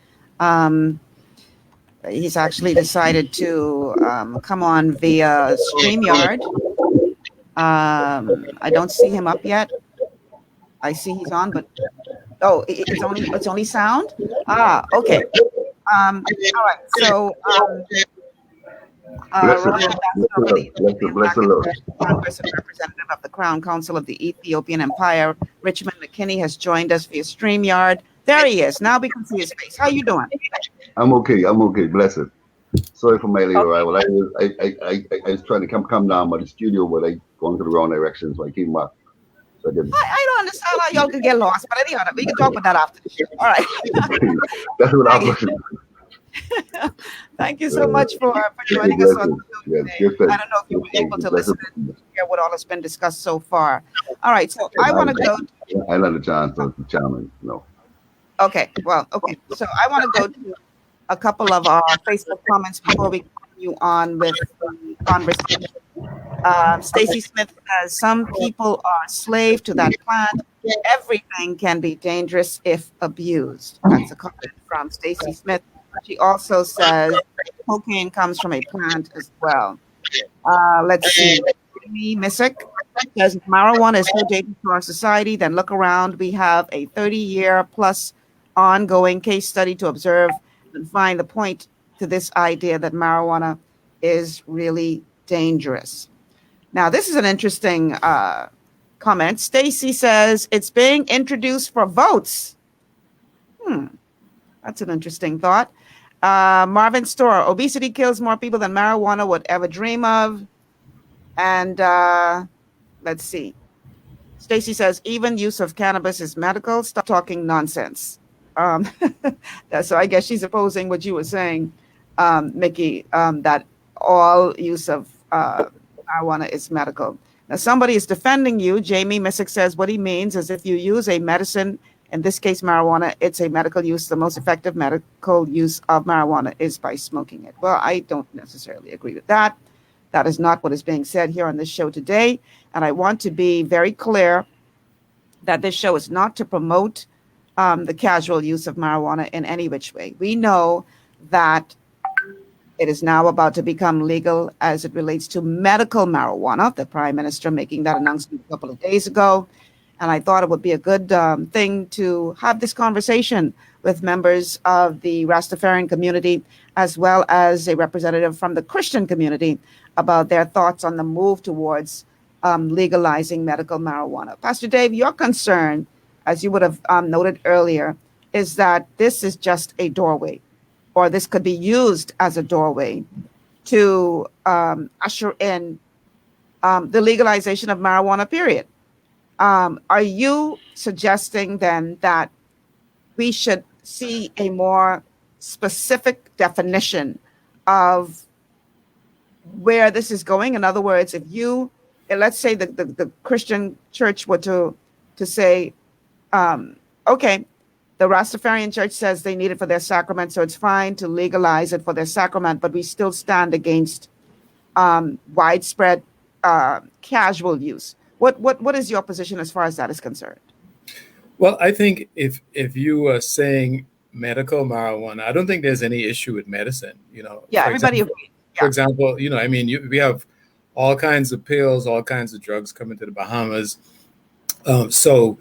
He's actually decided to come on via StreamYard. I don't see him up yet. I see he's on, but it's only sound. Okay. All right. So, Congress and representative of the Crown Counsel of the Ethiopian Empire, Richmond McKinney, has joined us via StreamYard. There he is. Now we can see his face. How you doing? I'm okay. Blessed. Sorry for my late arrival. I was trying to come down by the studio, but I going to the wrong direction, so I came back. So I didn't. I don't understand how y'all could get lost, but anyhow, we can talk about that after the show. All right. That's what I was. Thank you so much for joining us on the show today. I don't know if you were able to listen and hear what all has been discussed so far. All right, so I want to go. I had a chance to challenge. No. Okay, well, okay. So I want to go to a couple of our Facebook comments before we continue on with the conversation. Stacy Smith says, some people are slave to that plant. Everything can be dangerous if abused. That's a comment from Stacy Smith. She also says cocaine comes from a plant as well. Let's see. Amy Missick says marijuana is so dangerous to our society. Then look around. We have a 30-year plus ongoing case study to observe and find the point to this idea that marijuana is really dangerous. Now, this is an interesting comment. Stacy says it's being introduced for votes. That's an interesting thought. Marvin Storr, obesity kills more people than marijuana would ever dream of. And let's see. Stacy says even use of cannabis is medical. Stop talking nonsense. So I guess she's opposing what you were saying, Mickey, that all use of marijuana is medical. Now, somebody is defending you. Jamie Missick says what he means is if you use a medicine, in this case, marijuana, it's a medical use. The most effective medical use of marijuana is by smoking it. Well, I don't necessarily agree with that. That is not what is being said here on this show today. And I want to be very clear that this show is not to promote the casual use of marijuana in any which way. We know that it is now about to become legal as it relates to medical marijuana. The Prime Minister making that announcement a couple of days ago. And I thought it would be a good thing to have this conversation with members of the Rastafarian community, as well as a representative from the Christian community, about their thoughts on the move towards legalizing medical marijuana. Pastor Dave, your concern, as you would have noted earlier, is that this is just a doorway, or this could be used as a doorway to usher in the legalization of marijuana, period. Are you suggesting then that we should see a more specific definition of where this is going? In other words, if you, let's say the Christian church were to say, okay, the Rastafarian church says they need it for their sacrament, so it's fine to legalize it for their sacrament, but we still stand against widespread casual use. What is your position as far as that is concerned? Well, I think if you are saying medical marijuana, I don't think there's any issue with medicine. Yeah, everybody agrees. Yeah. For example, we have all kinds of pills, all kinds of drugs coming to the Bahamas. So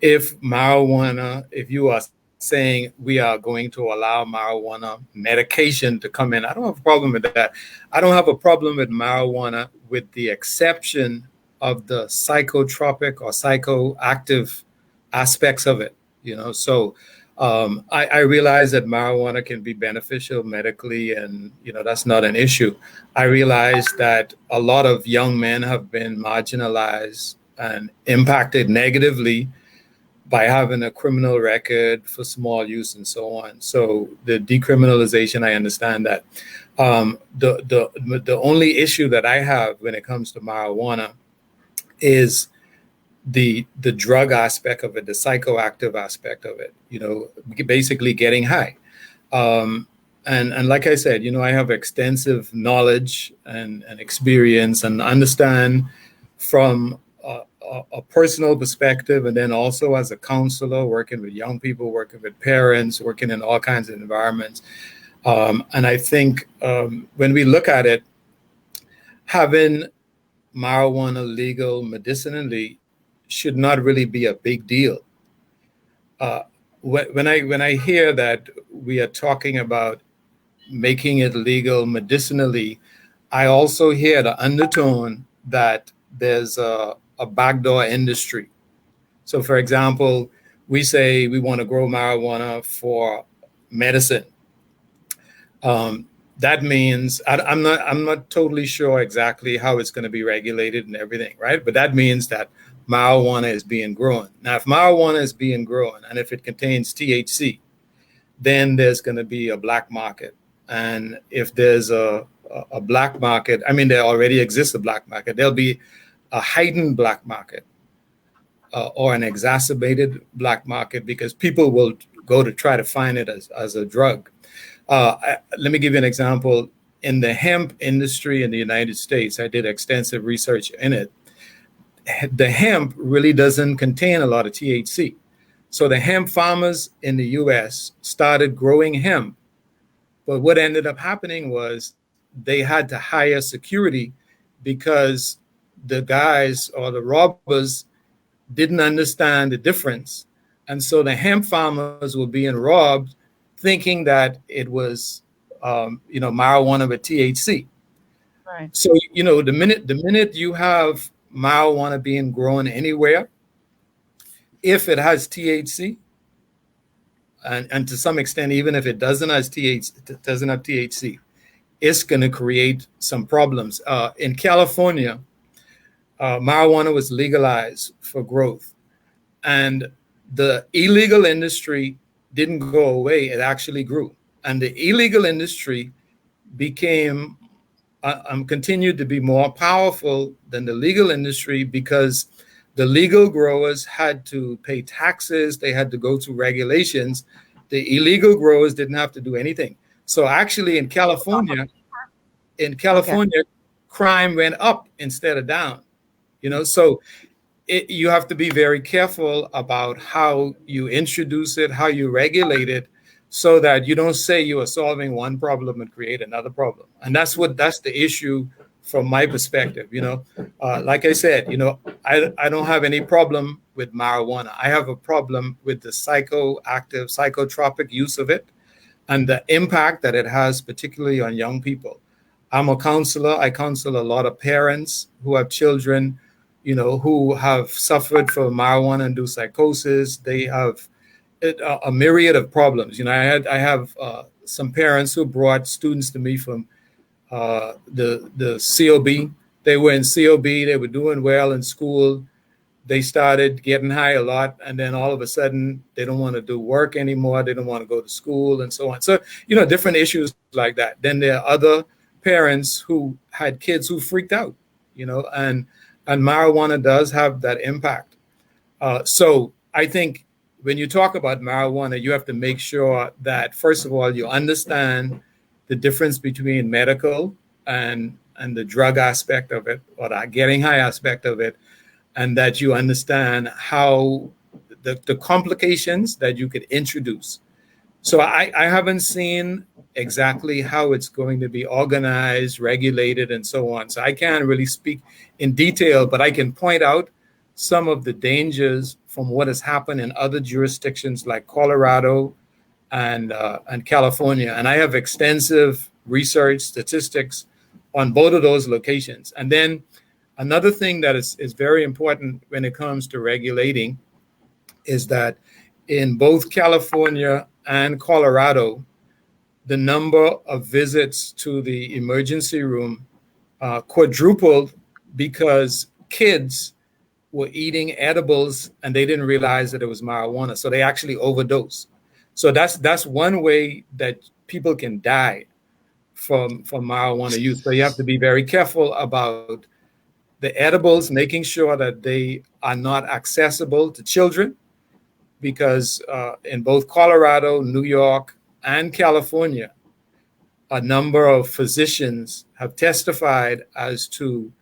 if marijuana, if you are saying we are going to allow marijuana medication to come in, I don't have a problem with that. I don't have a problem with marijuana with the exception of the psychotropic or psychoactive aspects of it, So I realize that marijuana can be beneficial medically, and that's not an issue. I realize that a lot of young men have been marginalized and impacted negatively by having a criminal record for small use and so on. So the decriminalization, I understand that. The only issue that I have when it comes to marijuana is the drug aspect of it, the psychoactive aspect of it, basically getting high. And like I said, I have extensive knowledge and experience and understand from a personal perspective, and then also as a counselor, working with young people, working with parents, working in all kinds of environments. And I think when we look at it, having marijuana legal medicinally should not really be a big deal. When I hear that we are talking about making it legal medicinally, I also hear the undertone that there's a backdoor industry. So, for example, we say we want to grow marijuana for medicine. that means I'm not totally sure exactly how it's going to be regulated and everything, right? But that means that marijuana is being grown. Now, if marijuana is being grown and if it contains THC, then there's going to be a black market. And if there's a black market, I mean, there already exists a black market. There'll be a heightened black market or an exacerbated black market because people will go to try to find it as a drug. Let me give you an example. In the hemp industry in the United States, I did extensive research in it. The hemp really doesn't contain a lot of THC. So the hemp farmers in the US started growing hemp. But what ended up happening was they had to hire security because the guys or the robbers didn't understand the difference. And so the hemp farmers were being robbed thinking that it was, marijuana with THC. Right. So, the minute you have marijuana being grown anywhere, if it has THC, and to some extent, even if it doesn't have THC, it's going to create some problems. In California, marijuana was legalized for growth, and the illegal industry didn't go away; it actually grew, and the illegal industry became continued to be more powerful than the legal industry because the legal growers had to pay taxes, they had to go through regulations. The illegal growers didn't have to do anything. So actually in California, crime went up instead of down. So you have to be very careful about how you introduce it, how you regulate it, so that you don't say you are solving one problem and create another problem. And that's the issue from my perspective. Like I said, I don't have any problem with marijuana. I have a problem with the psychoactive, psychotropic use of it and the impact that it has, particularly on young people. I'm a counselor. I counsel a lot of parents who have children, who have suffered from marijuana-induced psychosis. They have a myriad of problems. I have some parents who brought students to me from the COB. They were in COB. They were doing well in school. They started getting high a lot, and then all of a sudden, they don't want to do work anymore. They don't want to go to school, and so on. So, different issues like that. Then there are other parents who had kids who freaked out, and marijuana does have that impact. So I think when you talk about marijuana, you have to make sure that, first of all, you understand the difference between medical and the drug aspect of it, or the getting high aspect of it, and that you understand how the complications that you could introduce. So I haven't seen exactly how it's going to be organized, regulated, and so on. So I can't really speak in detail, but I can point out some of the dangers from what has happened in other jurisdictions like Colorado and California. And I have extensive research statistics on both of those locations. And then another thing that is very important when it comes to regulating is that in both California and Colorado, the number of visits to the emergency room quadrupled because kids were eating edibles and they didn't realize that it was marijuana. So they actually overdosed. So that's one way that people can die from marijuana use. So you have to be very careful about the edibles, making sure that they are not accessible to children, because in both Colorado, New York, and California, a number of physicians have testified as to,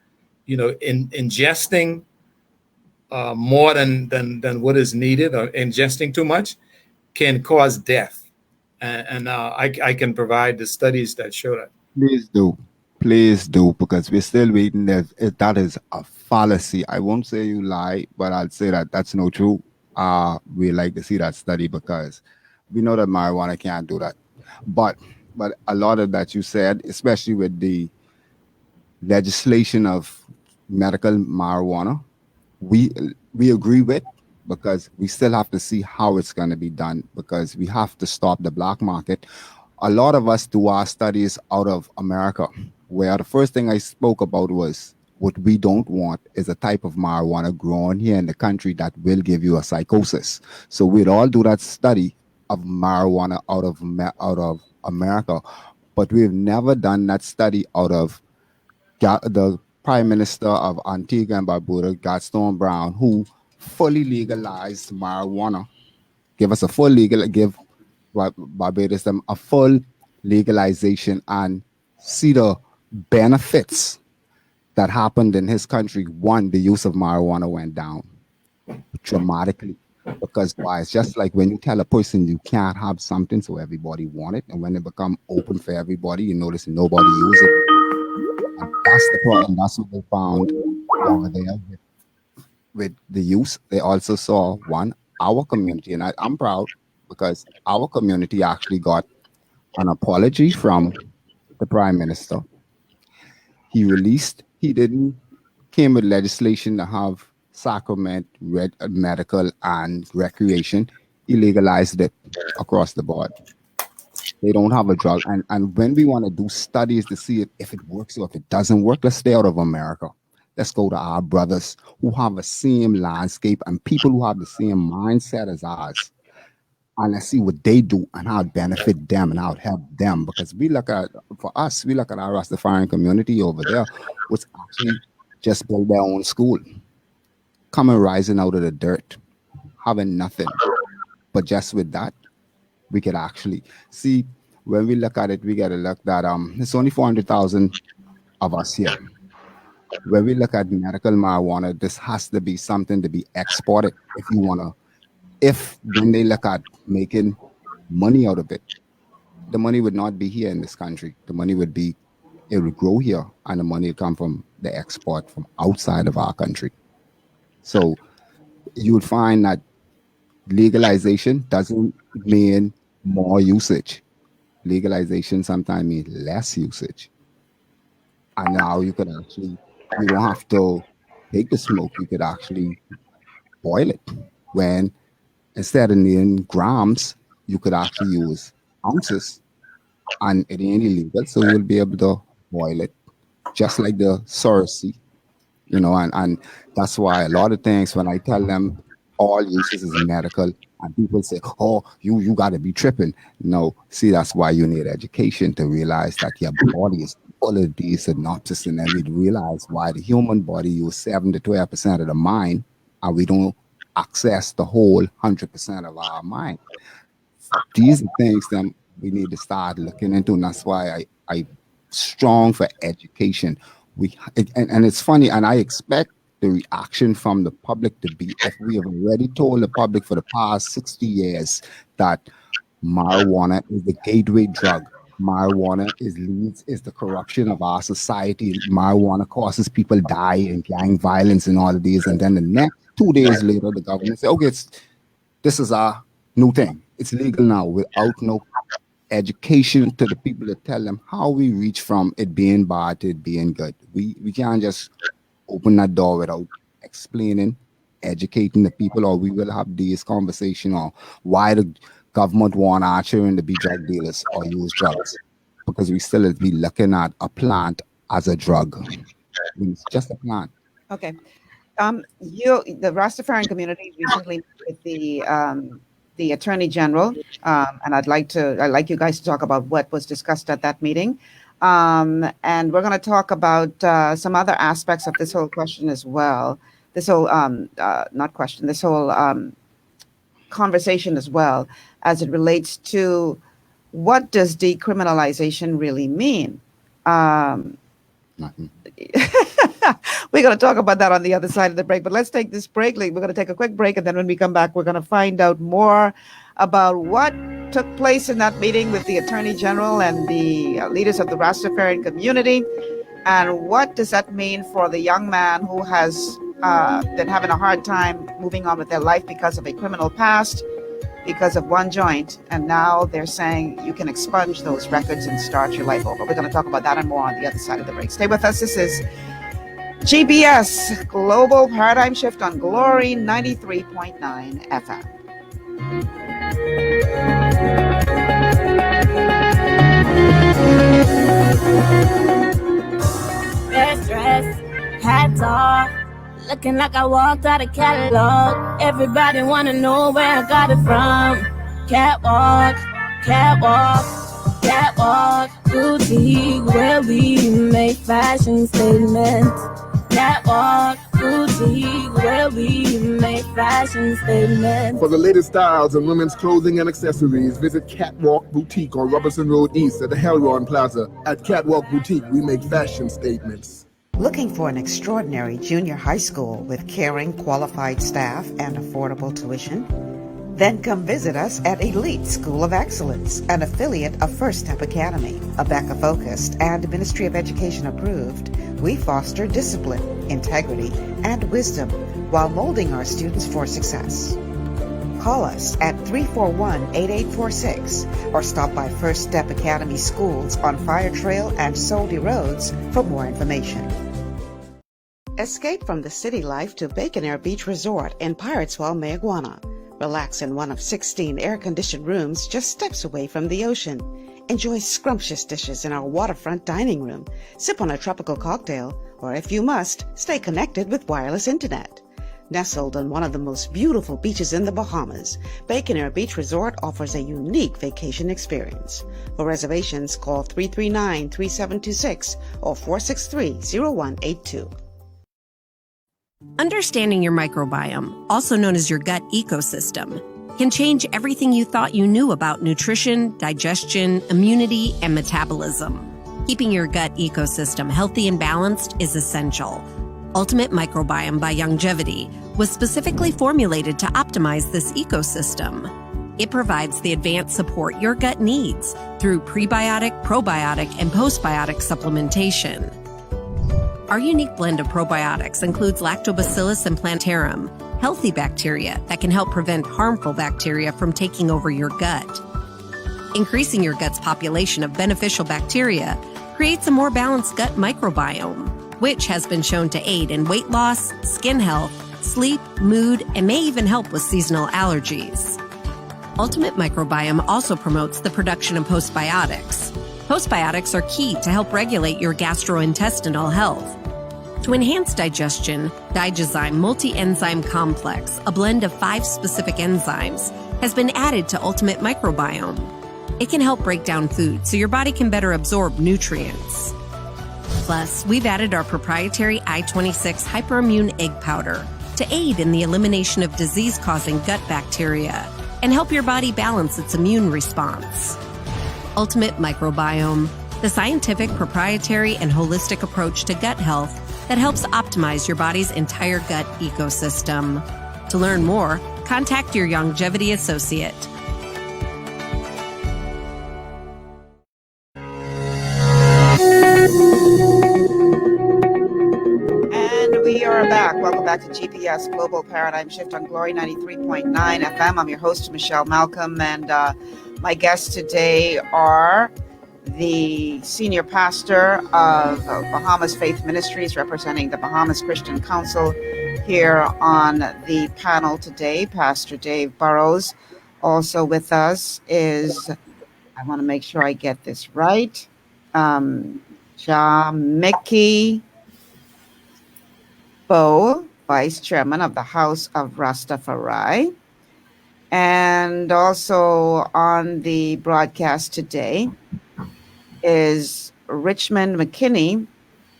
ingesting more than what is needed, or ingesting too much can cause death. And I can provide the studies that show that. Please do, because we're still waiting. That is a fallacy. I won't say you lie, but I'll say that that's no true. We like to see that study because we know that marijuana can't do that. But a lot of that you said, especially with the legislation of medical marijuana, we agree with, because we still have to see how it's going to be done, because we have to stop the black market. a lot of us do our studies out of America, where the first thing I spoke about was what we don't want is a type of marijuana grown here in the country that will give you a psychosis. So we'd all do that study of marijuana out of America, but we've never done that study out of the Prime Minister of Antigua and Barbuda, Gaston Brown, who fully legalized marijuana. Give Barbados them a full legalization and see the benefits that happened in his country. One, the use of marijuana went down dramatically. Because why? It's just like when you tell a person you can't have something, so everybody want it, and when it become open for everybody, you notice nobody use it. And that's the problem. That's what they found over there with the use. They also saw our community, and I'm proud because our community actually got an apology from the Prime Minister. He came with legislation to have sacrament, medical, and recreation. He legalized it across the board. They don't have a drug. And when we want to do studies to see if it works or if it doesn't work, let's stay out of America. Let's go to our brothers who have the same landscape and people who have the same mindset as ours. And let's see what they do and how it benefit them and how it help them. Because we look at our Rastafarian community over there, which actually just build their own school. Coming rising out of the dirt, having nothing. But just with that, we could actually see, when we look at it, we got to look that it's only 400,000 of us here. When we look at medical marijuana, this has to be something to be exported when they look at making money out of it. The money would not be here in this country. The money would grow here, and the money would come from the export from outside of our country. So you would find that legalization doesn't mean more usage. Legalization sometimes means less usage. And now you don't have to take the smoke. You could actually boil it. When instead of needing grams, you could actually use ounces, and it ain't illegal. So you'll be able to boil it, just like the Sorosy. And that's why a lot of things, when I tell them all uses is medical, and people say, oh, you got to be tripping. No, see, that's why you need education to realize that your body is full of these synopsis, and then we realize why the human body uses 7 to 12% of the mind, and we don't access the whole 100% of our mind. These are things that we need to start looking into, and that's why I strong for education. And it's funny, and I expect the reaction from the public to be, if we have already told the public for the past 60 years that marijuana is the gateway drug, marijuana is the corruption of our society, marijuana causes people die and gang violence and all of these, and then the next 2 days later the government say, okay, this is our new thing, it's legal now, without no education to the people to tell them how we reach from it being bad to it being good. We can't just open that door without explaining, educating the people, or we will have these conversations on why the government want our children to be drug dealers or use drugs, because we still be looking at a plant as a drug. It's just a plant. Okay. The Rastafarian community recently met with the Attorney General, and I'd like you guys to talk about what was discussed at that meeting. And we're going to talk about some other aspects of this whole question as well. This whole conversation as well, as it relates to what does decriminalization really mean? We're going to talk about that on the other side of the break, but let's take this break. We're going to take a quick break, and then when we come back, we're going to find out more about what took place in that meeting with the Attorney General and the leaders of the Rastafarian community, and what does that mean for the young man who has been having a hard time moving on with their life because of a criminal past, because of one joint, and now they're saying you can expunge those records and start your life over. We're going to talk about that and more on the other side of the break. Stay with us. This is GPS Global Paradigm Shift on Glory 93.9 FM. Best dress, hats off, looking like I walked out of catalog. Everybody wanna know where I got it from. Catwalk, catwalk, catwalk, boutique, where we make fashion statements. Catwalk, boutique, where we make fashion statements. For the latest styles in women's clothing and accessories, visit Catwalk Boutique on Robertson Road East at the Helron Plaza. At Catwalk Boutique, we make fashion statements. Looking for an extraordinary junior high school with caring, qualified staff and affordable tuition? Then come visit us at Elite School of Excellence, an affiliate of First Step Academy. ABECA-focused and Ministry of Education approved, we foster discipline, integrity, and wisdom while molding our students for success. Call us at 341-8846 or stop by First Step Academy Schools on Fire Trail and Soldy Roads for more information. Escape from the city life to Bacon Air Beach Resort in Pirateswell, Marijuana. Relax in one of 16 air-conditioned rooms just steps away from the ocean. Enjoy scrumptious dishes in our waterfront dining room. Sip on a tropical cocktail, or if you must, stay connected with wireless internet. Nestled on one of the most beautiful beaches in the Bahamas, Bacon Air Beach Resort offers a unique vacation experience. For reservations, call 339-3726 or 463-0182. Understanding your microbiome, also known as your gut ecosystem, can change everything you thought you knew about nutrition, digestion, immunity, and metabolism. Keeping your gut ecosystem healthy and balanced is essential. Ultimate Microbiome by Longevity was specifically formulated to optimize this ecosystem. It provides the advanced support your gut needs through prebiotic, probiotic, and postbiotic supplementation. Our unique blend of probiotics includes Lactobacillus and Plantarum, healthy bacteria that can help prevent harmful bacteria from taking over your gut. Increasing your gut's population of beneficial bacteria creates a more balanced gut microbiome, which has been shown to aid in weight loss, skin health, sleep, mood, and may even help with seasonal allergies. Ultimate Microbiome also promotes the production of postbiotics. Postbiotics are key to help regulate your gastrointestinal health. To enhance digestion, Digizyme Multi-Enzyme Complex, a blend of 5 specific enzymes, has been added to Ultimate Microbiome. It can help break down food so your body can better absorb nutrients. Plus, we've added our proprietary I-26 Hyperimmune Egg Powder to aid in the elimination of disease-causing gut bacteria and help your body balance its immune response. Ultimate Microbiome, the scientific, proprietary, and holistic approach to gut health that helps optimize your body's entire gut ecosystem. To learn more, contact your Longevity associate. And we are back. Welcome back to GPS Global Paradigm Shift on Glory 93.9 FM. I'm your host, Michelle Malcolm, and my guests today are the senior pastor of Bahamas Faith Ministries, representing the Bahamas Christian Council. Here on the panel today, Pastor Dave Burrows. Also with us is, I want to make sure I get this right, Jamiki Bowe, Vice Chairman of the House of Rastafari. And also on the broadcast today is Richmond McKinney,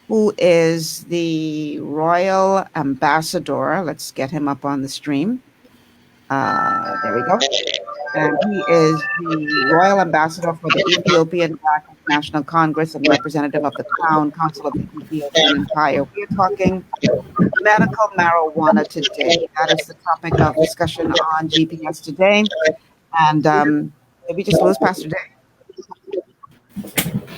who is the Royal Ambassador. Let's get him up on the stream. There we go. And he is the Royal Ambassador for the Ethiopian Black National Congress and representative of the Crown Council of the Ethiopian Empire. We are talking medical marijuana today. That is the topic of discussion on GPS today. And did we just lose Pastor Dave?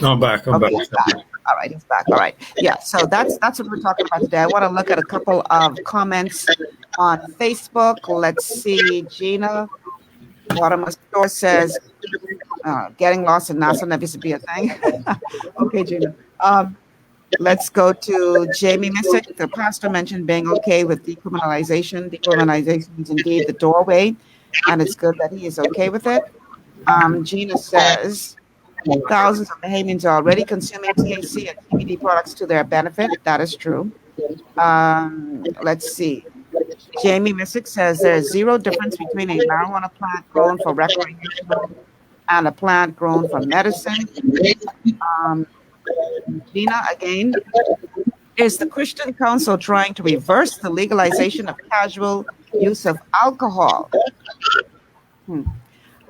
No, I'm back. I'm back. He's back. All right, he's back. All right. Yeah, so that's what we're talking about today. I want to look at a couple of comments on Facebook. Let's see. Gina Waterman Store says, getting lost in NASA never used to be a thing. Okay, Gina. Let's go to Jamie Missick. The pastor mentioned being okay with decriminalization. Decriminalization is indeed the doorway, and it's good that he is okay with it. Gina says, Thousands of Bahamians are already consuming THC and CBD products to their benefit. That is true. Let's see. Jamie Missick says there's zero difference between a marijuana plant grown for recreational and a plant grown for medicine. Gina, again, is the Christian Counsel trying to reverse the legalization of casual use of alcohol?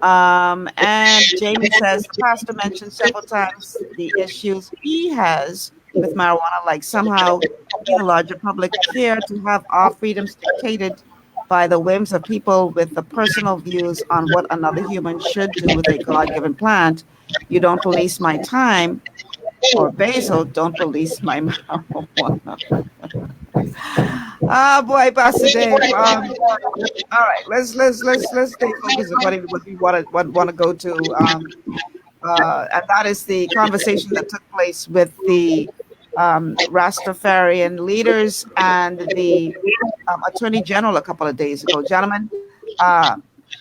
And Jamie says the pastor mentioned several times the issues he has with marijuana, like somehow we, the larger public, care to have our freedoms dictated by the whims of people with the personal views on what another human should do with a God-given plant. You don't police my time, or Basil, don't police my marijuana. Boy, Pastor Dave. All right, let's stay focused on what we want to go to, and that is the conversation that took place with the Rastafarian leaders and the Attorney General a couple of days ago. Gentlemen,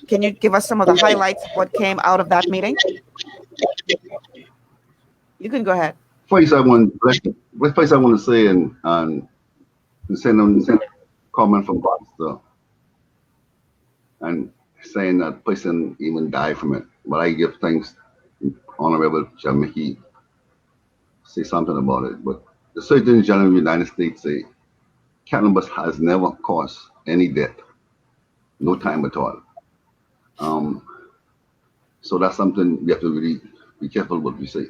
can you give us some of the highlights of what came out of that meeting? You can go ahead. First, I want to say and send a comment from Pastor and saying that person even died from it. But I give thanks to Honorable Jamaica say something about it. But the Surgeon General of the United States say cannabis has never caused any death, no time at all. So that's something we have to really be careful what we say.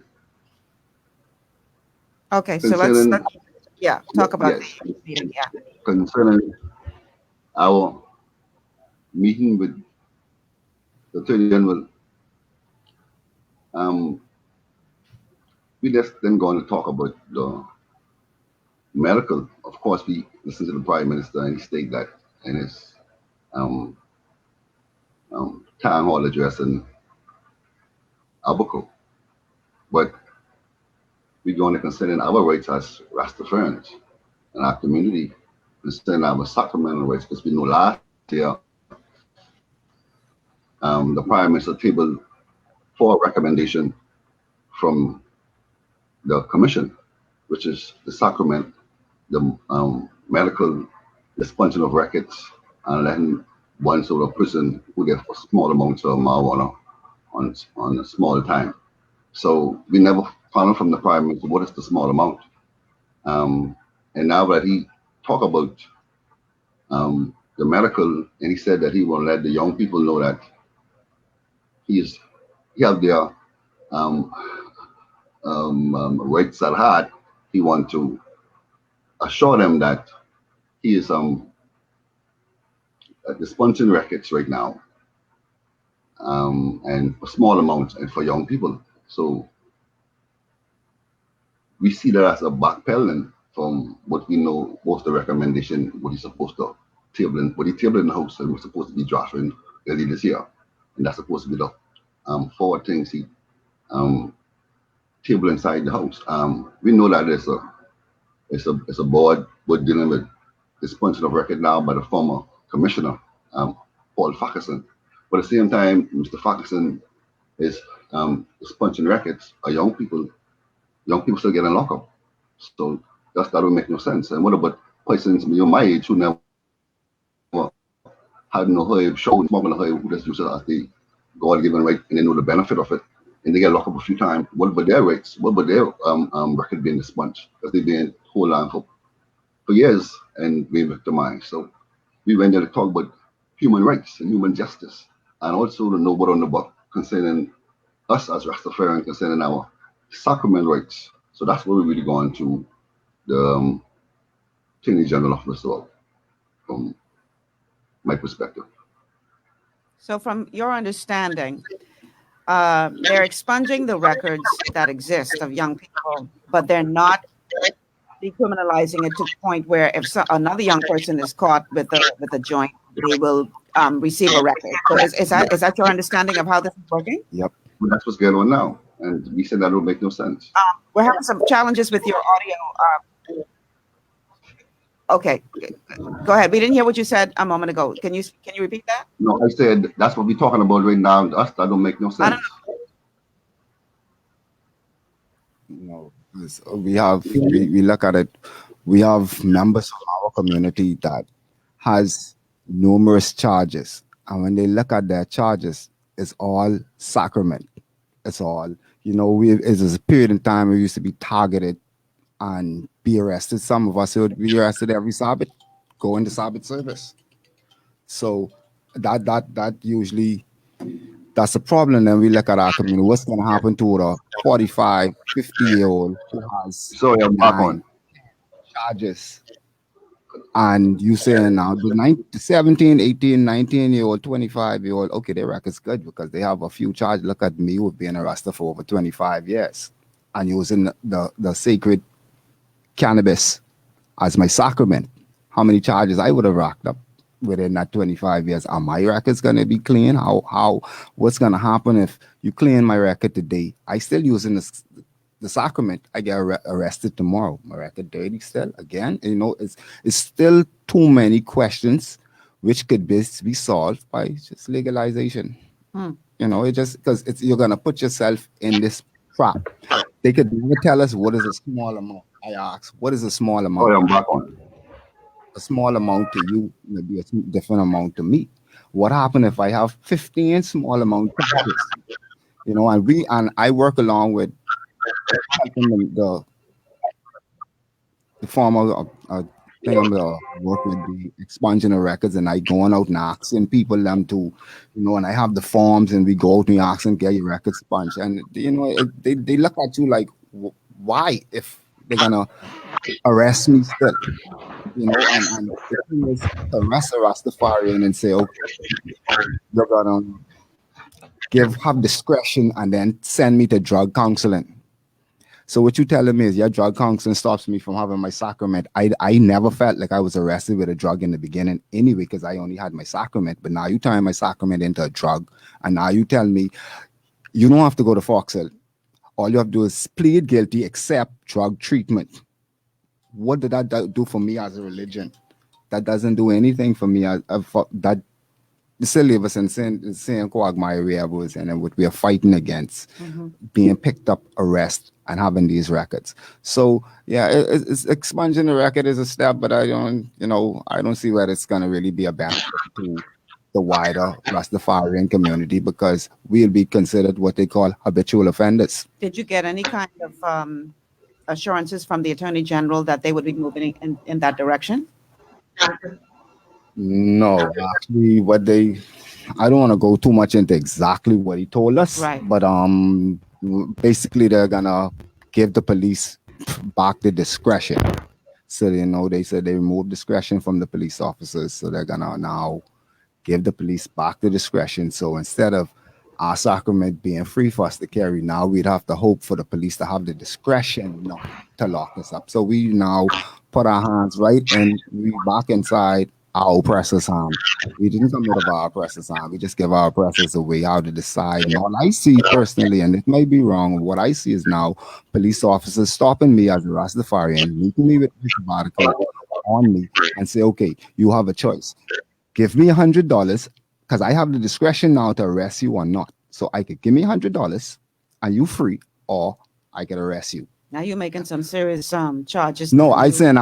Okay, so let's talk about the meeting. Yeah. Concerning our meeting with the Attorney General, we just then going to talk about the medical. Of course, we listen to the Prime Minister and he state that in his town hall address in Abaco. But we're going to consider our rights as Rastafarians in our community, considering our sacramental rights, because we know last year the Prime Minister tabled 4 recommendations from the Commission, which is the sacrament, the medical expungement of records, and letting one sort of person who gets small amounts of marijuana on a small time. So we never found from the Prime Minister what is the small amount. And now that he talked about the medical, and he said that he will let the young people know that he have their rights at heart. He want to assure them that he is expunging records right now, and for small amounts and for young people. So we see that as a backpedaling from what we know was the recommendation, what he's supposed to table in, what he tabled in the House, and was supposed to be drafting early this year. And that's supposed to be the 4 things he table inside the House. We know that it's a board dealing with expungement of record now by the former commissioner, Paul Ferguson. But at the same time, Mr. Ferguson is expunging records of young people still getting locked up. So that would make no sense. And what about persons my age who never had no herb, shown smoking a herb, who just use it as the God-given right, and they know the benefit of it, and they get locked up a few times? What about their rights? What about their record being expunged? Because they've been hold on for years and being victimized. So we went there to talk about human rights and human justice, and also to know what on the book concerning us as Rastafarian, concerning our sacrament rights. So that's what we're really going to the Attorney General Office about, from my perspective. So from your understanding, they're expunging the records that exist of young people, but they're not decriminalizing it to the point where if another young person is caught with a joint, they will receive a record. So is that your understanding of how this is working? Yep. Well, that's what's going on now, and we said that will make no sense. We're having some challenges with your audio. Okay, go ahead. We didn't hear what you said a moment ago. Can you repeat that? No, I said that's what we're talking about right now. That don't make no sense. We look at it. We have members from our community that has numerous charges, and when they look at their charges, it's all sacrament. It's all, it's a period in time we used to be targeted and be arrested. Some of us would be arrested every Sabbath, go into Sabbath service. So that usually, that's a problem. Then we look at our community. What's going to happen to a 45, 50-year-old who has 9 charges? And you saying now the 17, 18, 19-year-old, 25-year-old, okay, their record's good because they have a few charges. Look at me with being arrested for over 25 years and using the sacred cannabis as my sacrament. How many charges I would have racked up within that 25 years? Are my records going to be clean? What's going to happen if you clean my record today? I still using the sacrament. I get arrested tomorrow. My record dirty still again. It's still too many questions which could be solved by just legalization. It just because you're going to put yourself in this trap. They could never tell us what is a small amount. I ask, what is a small amount? I'm back on. A small amount to you may be a different amount to me. What happens if I have 15 small amount charges? And I work along with helping the former thing I'm work with the expunging of records, and I going out and asking people them to, and I have the forms, and we go out and ask them get your records sponged, and they look at you like, why if they're gonna arrest me still, and the thing is arrest a Rastafarian and say, okay, you're gonna have discretion and then send me to drug counseling. So what you telling me is your drug counseling stops me from having my sacrament. I never felt like I was arrested with a drug in the beginning anyway, because I only had my sacrament. But now you turn my sacrament into a drug, and now you tell me you don't have to go to Foxhill. All you have to do is plead guilty, accept drug treatment. What did that do for me as a religion? That doesn't do anything for me. That the syllabus and saying quagmire was, and what we are fighting against, being picked up, arrest, and having these records. So yeah, it's expunging the record is a step, but I don't see where it's gonna really be a benefit to the wider Rastafarian community, because we'll be considered what they call habitual offenders. Did you get any kind of assurances from the Attorney General that they would be moving in that direction? No, actually, I don't want to go too much into exactly what he told us, right? But basically, they're gonna give the police back the discretion. So they said they removed discretion from the police officers, so they're gonna now give the police back the discretion. So instead of our sacrament being free for us to carry, now we'd have to hope for the police to have the discretion not to lock us up. So we now put our hands right and we back inside our oppressor's hand. We didn't come out of our oppressor's hand. We just give our oppressors a way how to decide. And all I see personally, and it may be wrong, what I see is now police officers stopping me as a Rastafarian, meeting me with this article on me and say, okay, you have a choice. Give me $100 because I have the discretion now to arrest you or not. So I could give me $100 and you free, or I could arrest you. Now you're making some serious charges. No, I said,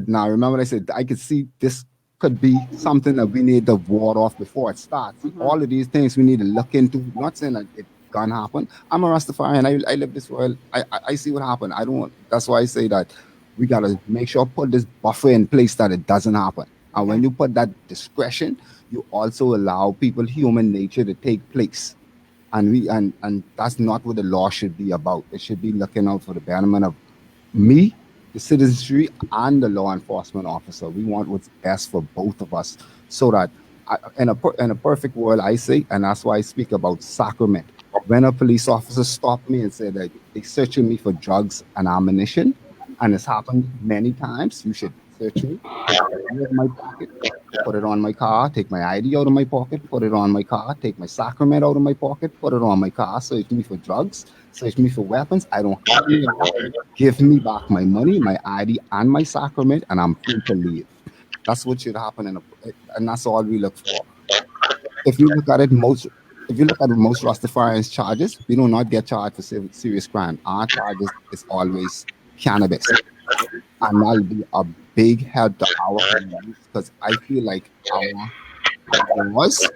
now remember I said I could see this could be something that we need to ward off before it starts. All of these things we need to look into. Not saying that it can't happen. I'm a Rastafarian. I live this world. I see what happened. That's why I say that we got to make sure put this buffer in place that it doesn't happen. And when you put that discretion, you also allow people human nature to take place. And that's not what the law should be about. It should be looking out for the betterment of me, the citizenry, and the law enforcement officer. We want what's best for both of us, so that in a perfect world, I say, and that's why I speak about sacrament. When a police officer stopped me and said that they searching me for drugs and ammunition, and it's happened many times, you should search me, put it in my pocket, put it on my car, take my ID out of my pocket, put it on my car, take my sacrament out of my pocket, put it on my car, search me for drugs, search me for weapons. I don't have any. Give me back my money, my ID, and my sacrament, and I'm free to leave. That's what should happen, and that's all we look for. If you look at it, if you look at most Rastafarians charges, we do not get charged for serious crime. Our charges is always cannabis. And that'll be a big help to our communities because I feel like our laws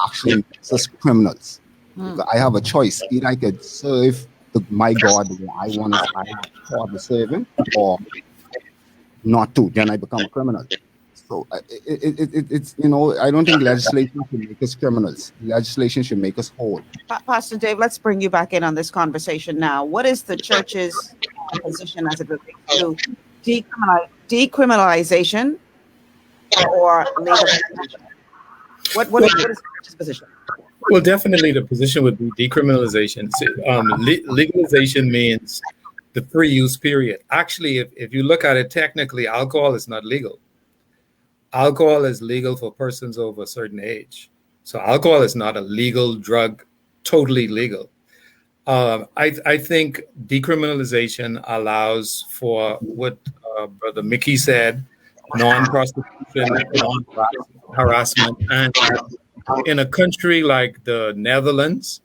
actually makes us criminals. I have a choice. Either I could serve my God the way I want to, I have called to serve him, or not to. Then I become a criminal. So it's, you know, I don't think legislation should make us criminals. Legislation should make us whole. Pastor Dave, let's bring you back in on this conversation now. What is the church's position as it relates to decriminalization or legalization? What is the church's position? Well, definitely the position would be decriminalization. Legalization means the free use period. Actually, if you look at it technically, alcohol is not legal. Alcohol is legal for persons over a certain age. So alcohol is not a legal drug, totally legal. I think decriminalization allows for what Brother Mickey said, non-prostitution, non-harassment. And in a country like the Netherlands,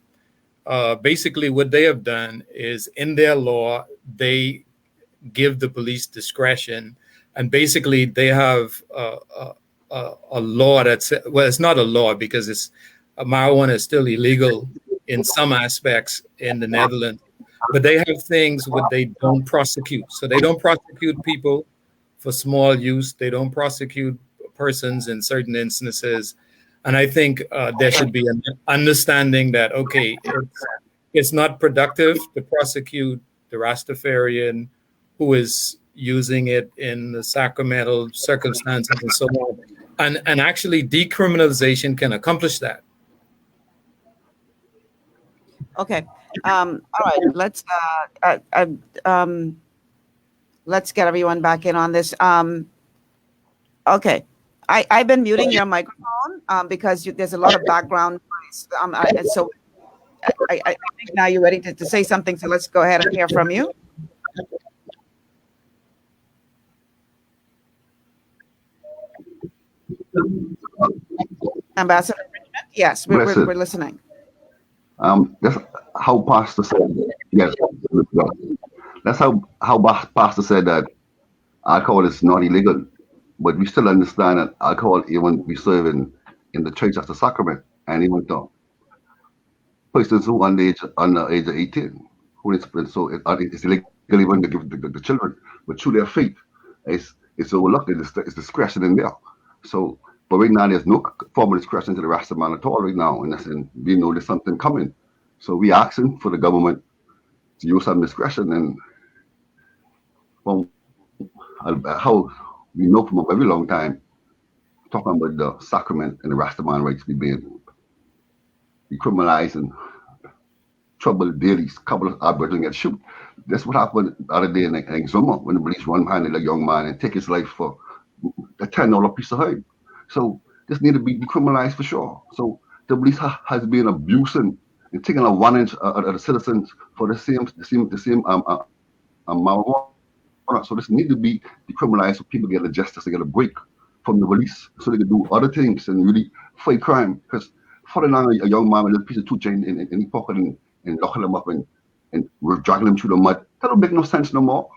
basically what they have done is in their law, they give the police discretion. And basically they have a law that's, well, it's not a law because marijuana is still illegal in some aspects in the Netherlands, but they have things where they don't prosecute. So they don't prosecute people for small use. They don't prosecute persons in certain instances. And I think there should be an understanding that, okay, it's not productive to prosecute the Rastafarian who is using it in the sacramental circumstances and so on. And actually decriminalization can accomplish that. Okay. All right. Let's get everyone back in on this. Okay. I've been muting your microphone because there's a lot of background noise. So I think now you're ready to say something. So let's go ahead and hear from you. Ambassador Richmond? Yes, we're listening. That's how Pastor said. Yes, that's how Pastor said that alcohol is not illegal, but we still understand that alcohol, even we serve in the church as a sacrament, and even though persons who under age of 18, who is so it's illegal even to give the children, but through their faith, it's overlooked. It's discretion in there. So, but right now there's no formal discretion to the Rastaman at all right now, and we know there's something coming. So we asking for the government to use some discretion, and how we know from a very long time, talking about the sacrament and the Rastaman rights being decriminalized and trouble daily, couple of Aboriginals get shot. That's what happened the other day in Exuma when the police run behind a young man and take his life for a $10 piece of herb. So this need to be decriminalized for sure. So the police has been abusing and taking advantage of the citizens for the same marijuana. So this need to be decriminalized so people get a justice, they get a break from the police so they can do other things and really fight crime. Because for a young man with a piece of tooth chain in his pocket and locking them up and we're dragging them through the mud, that don't make no sense no more.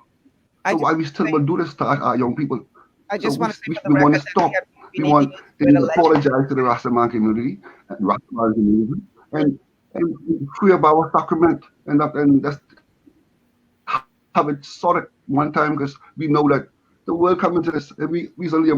So why we still will do this to our young people? I just want to say we want to stop. We want to apologize to the Rastaman community and the Rastaman community and free up our sacrament and that's have it sorted one time, because we know that the world coming to this, and we's only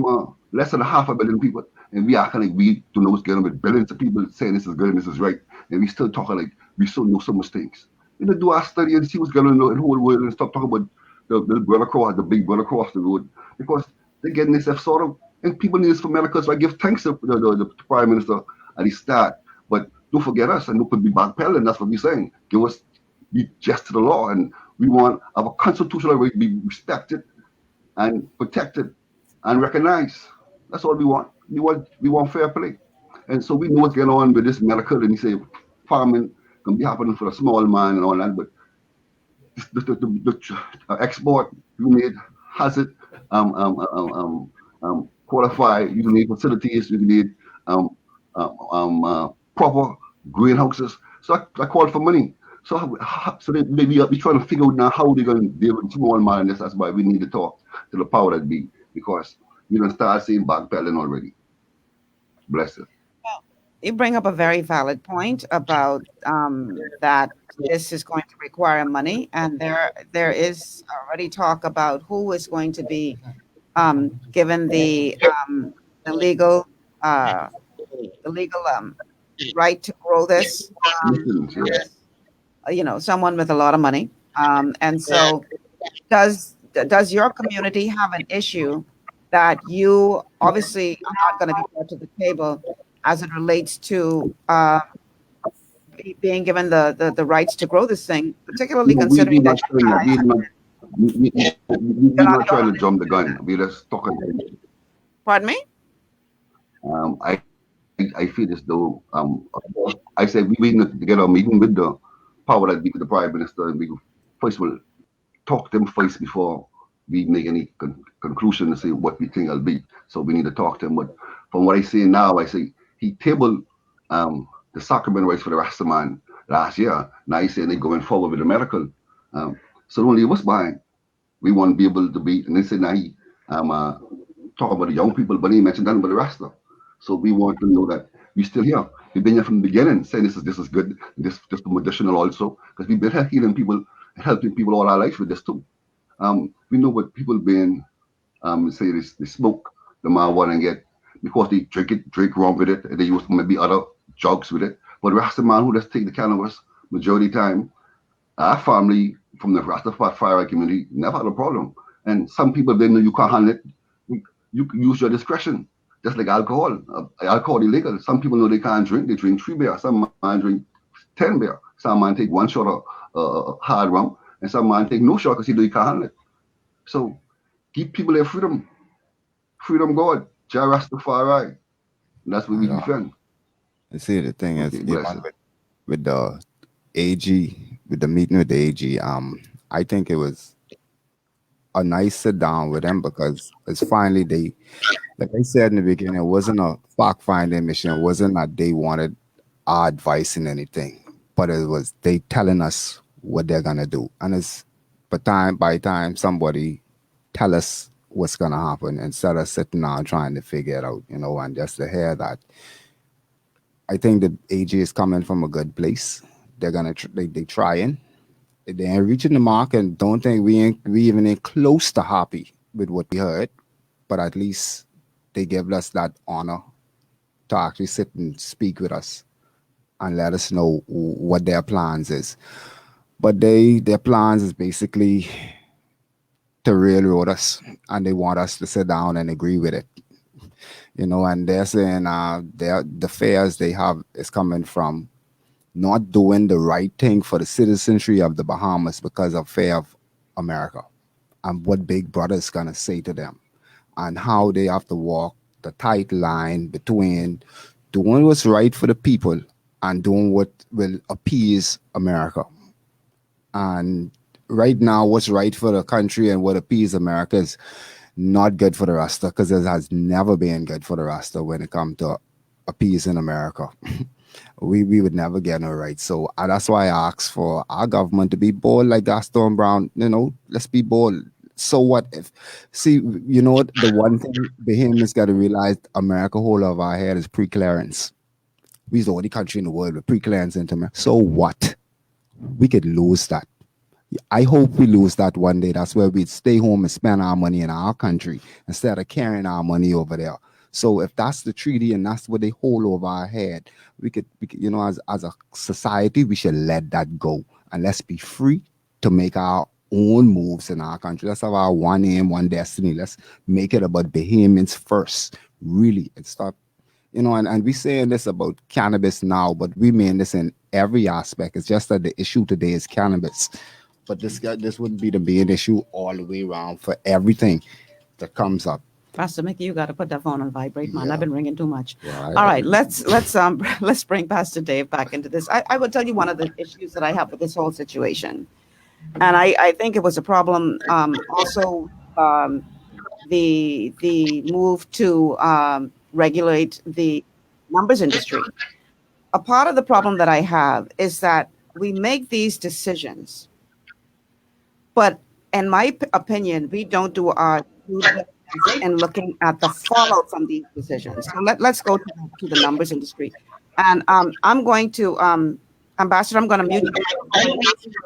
less than 500 million people, and we acting like we don't know what's going on with billions of people saying this is good and this is right, and we still talking like we still know so much things. We need to do our study and see what's going on in the whole world and stop talking about the brother cross, the big brother across the road, because they're getting this stuff sorted, and people need this for medical. So I give thanks to the Prime Minister at the start, but don't forget us, and don't be backpedaling. That's what we're saying. Be just to the law, and we want our constitutional right to be respected and protected and recognized. That's all we want. We want fair play. And so we know what's going on with this medical, and you say farming can be happening for a small man and all that, but the export you need has it qualified. You need facilities. You need proper greenhouses. So I called for money. So we trying to figure out now how they're going to deal with small miners. That's why we need to talk to the power that be, because we don't start seeing backpedaling already. Bless it. You bring up a very valid point about that this is going to require money, and there is already talk about who is going to be given the legal right to grow this. Someone with a lot of money, and so does your community have an issue that you obviously are not going to be brought to the table as it relates to being given the rights to grow this thing, particularly considering that we're not trying to jump the gun. We're just talking. Pardon me? I feel as though I said we need to get a meeting with the power that be with the Prime Minister, and we first will talk to them first before we make any conclusion to say what we think it'll be. So we need to talk to him. But from what I see now, I say he tabled the sacrament rights for the Rastaman last year. Now he's saying they're going forward with the medical. So don't leave us behind. We want to be able to be, and they say now he talk about the young people, but he mentioned nothing about the Rasta. So we want to know that we're still here. We've been here from the beginning, saying this is good, this just medicinal also, because we've been healing people, helping people all our life with this too. We know what people been say they smoke the marijuana and get, because they drink rum with it, and they use maybe other drugs with it. But the Rastaman who just take the cannabis majority of the time, our family from the Rastafari community never had a problem. And some people, they know you can't handle it. You can use your discretion. Just like alcohol. Alcohol illegal. Some people know they can't drink. They drink 3 beer. Some man drink 10 beer. Some man take 1 shot of hard rum. And some man take no shot because he know he can't handle it. So give people their freedom. Freedom God. Jah Rastafari. That's what we defend. You see, the thing is, with the AG, with the meeting with the AG, I think it was a nice sit down with them, because it's finally they, like I said in the beginning, it wasn't a fact finding mission. It wasn't that they wanted our advice in anything, but it was they telling us what they're gonna do. And it's by time somebody tell us what's gonna happen instead of sitting down trying to figure it out, and just to hear that. I think the AG is coming from a good place. They're gonna they trying. They ain't reaching the mark, and don't think we even ain't close to happy with what we heard, but at least they give us that honor to actually sit and speak with us and let us know what their plans is. But their plans is basically to railroad us, and they want us to sit down and agree with it. And they're saying the fears they have is coming from not doing the right thing for the citizenry of the Bahamas because of fear of America and what Big Brother is going to say to them, and how they have to walk the tight line between doing what's right for the people and doing what will appease America. And right now, what's right for the country and what appease America is not good for the Rasta, because it has never been good for the Rasta when it comes to appeasing America. We would never get no right. So that's why I asked for our government to be bold like Gaston Brown. Let's be bold. So what if, the one thing Bahamians got to realize, America whole of our head is pre-clearance. We're the only country in the world with pre-clearance into America. So what? We could lose that. I hope we lose that one day. That's where we'd stay home and spend our money in our country instead of carrying our money over there. So if that's the treaty and that's what they hold over our head, we could as a society, we should let that go. And let's be free to make our own moves in our country. Let's have our one aim, one destiny. Let's make it about Bahamians first, really. And stop, and we're saying this about cannabis now, but we mean this in every aspect. It's just that the issue today is cannabis. But this wouldn't be the main issue all the way around for everything that comes up. Pastor Mickey, you got to put that phone on vibrate, man. Yeah. I've been ringing too much. Yeah, All right, let's bring Pastor Dave back into this. I will tell you one of the issues that I have with this whole situation, and I think it was a problem. Also, the move to regulate the numbers industry. a part of the problem that I have is that we make these decisions, but in my opinion, we don't do our due diligence in looking at the fallout from these decisions. So let's go to the numbers industry. And I'm going to, Ambassador, I'm going to mute you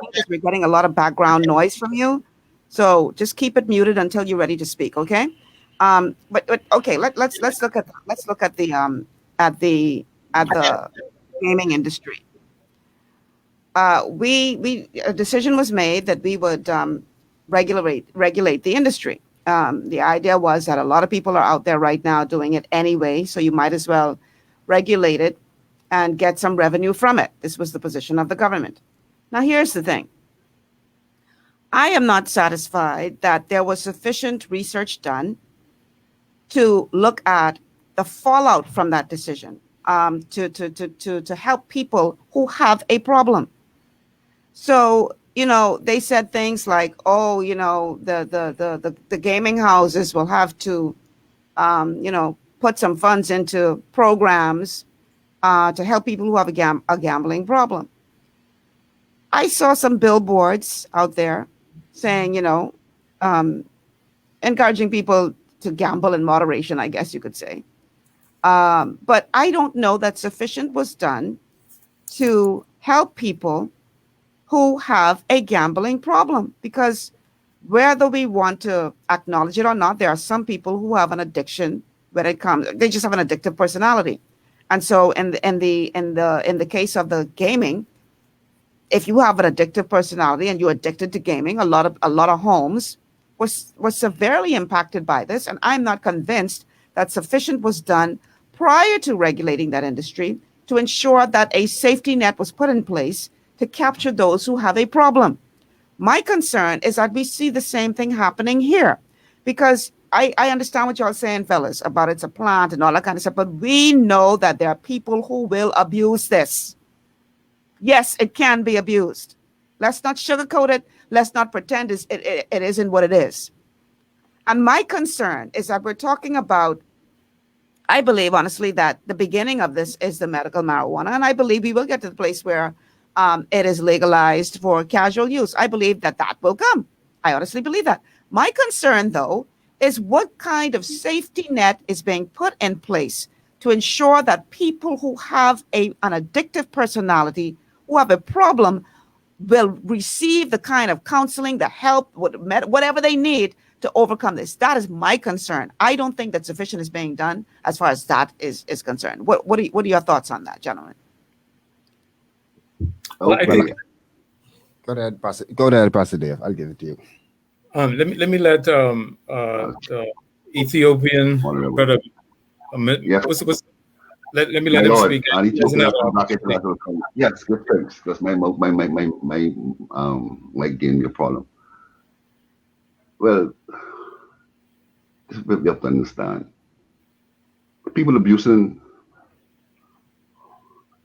because we're getting a lot of background noise from you. So just keep it muted until you're ready to speak, okay? But okay, let's look at the gaming industry. A decision was made that we would regulate the industry. The idea was that a lot of people are out there right now doing it anyway, so you might as well regulate it and get some revenue from it. This was the position of the government. Now, here's the thing. I am not satisfied that there was sufficient research done to look at the fallout from that decision, to help people who have a problem. So, they said things like, oh, the gaming houses will have to, put some funds into programs to help people who have a gambling problem. I saw some billboards out there saying, encouraging people to gamble in moderation, I guess you could say. But I don't know that sufficient was done to help people who have a gambling problem, because whether we want to acknowledge it or not, there are some people who have an addiction when it comes, they just have an addictive personality. And so in the case of the gaming, if you have an addictive personality and you're addicted to gaming, a lot of homes was severely impacted by this. And I'm not convinced that sufficient was done prior to regulating that industry to ensure that a safety net was put in place to capture those who have a problem. My concern is that we see the same thing happening here, because I understand what y'all saying, fellas, about it's a plant and all that kind of stuff, but we know that there are people who will abuse this. Yes, it can be abused. Let's not sugarcoat it. Let's not pretend it isn't what it is. And my concern is that we're talking about, I believe, honestly, that the beginning of this is the medical marijuana. And I believe we will get to the place where it is legalized for casual use. I believe that will come. I honestly believe that. My concern, though, is what kind of safety net is being put in place to ensure that people who have an addictive personality, who have a problem, will receive the kind of counseling, the help, whatever they need to overcome this. That is my concern. I don't think that sufficient is being done as far as that is concerned. What are your thoughts on that, gentlemen? Well, I think, go ahead, Pastor Dave. I'll give it to you. Let me let the Ethiopian brother. Let me let him speak. Yes, good thanks. Because my gave me a problem. Well, this is what we have to understand. People abusing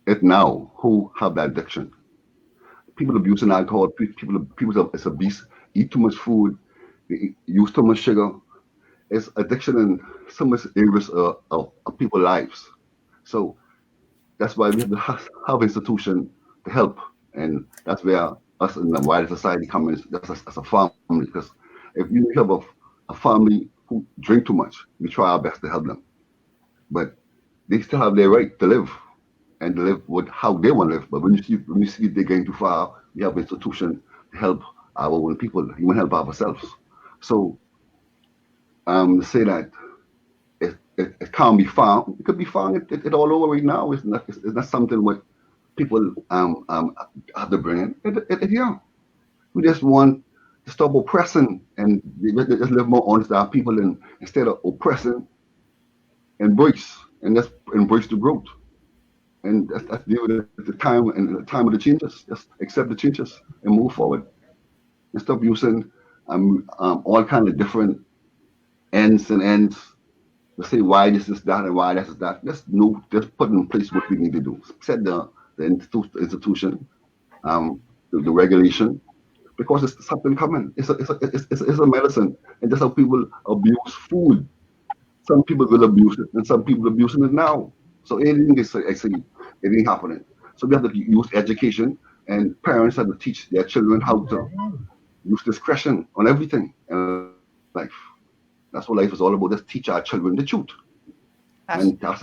it now who have that addiction. People abusing alcohol, people it's obese, eat too much food, use too much sugar. It's addiction in so much areas of people's lives. So that's why we have to have institutions to help, and that's where us in the wider society come in as a family. Because if you have a family who drink too much, we try our best to help them, but they still have their right to live and to live with how they want to live. But when you see they're going too far, we have institutions to help our own people, even help ourselves. So to say that it can't be found, it could be found it all over right now. It's not something what people have to bring in. Yeah, we just want to stop oppressing and just live more honest to our people, and instead of oppressing, embrace the growth. And that's deal with the time and the time of the changes. Just accept the changes and move forward, and stop using all kind of different ends to say why this is that and why this is that. Just put in place what we need to do. Set the institution, the regulation, because it's something coming. It's a medicine, and that's how people abuse food. Some people will abuse it, and some people abusing it now. So anything is actually anything happening. So we have to use education, and parents have to teach their children how to use discretion on everything in life. That's what life is all about. Just teach our children the truth. And that's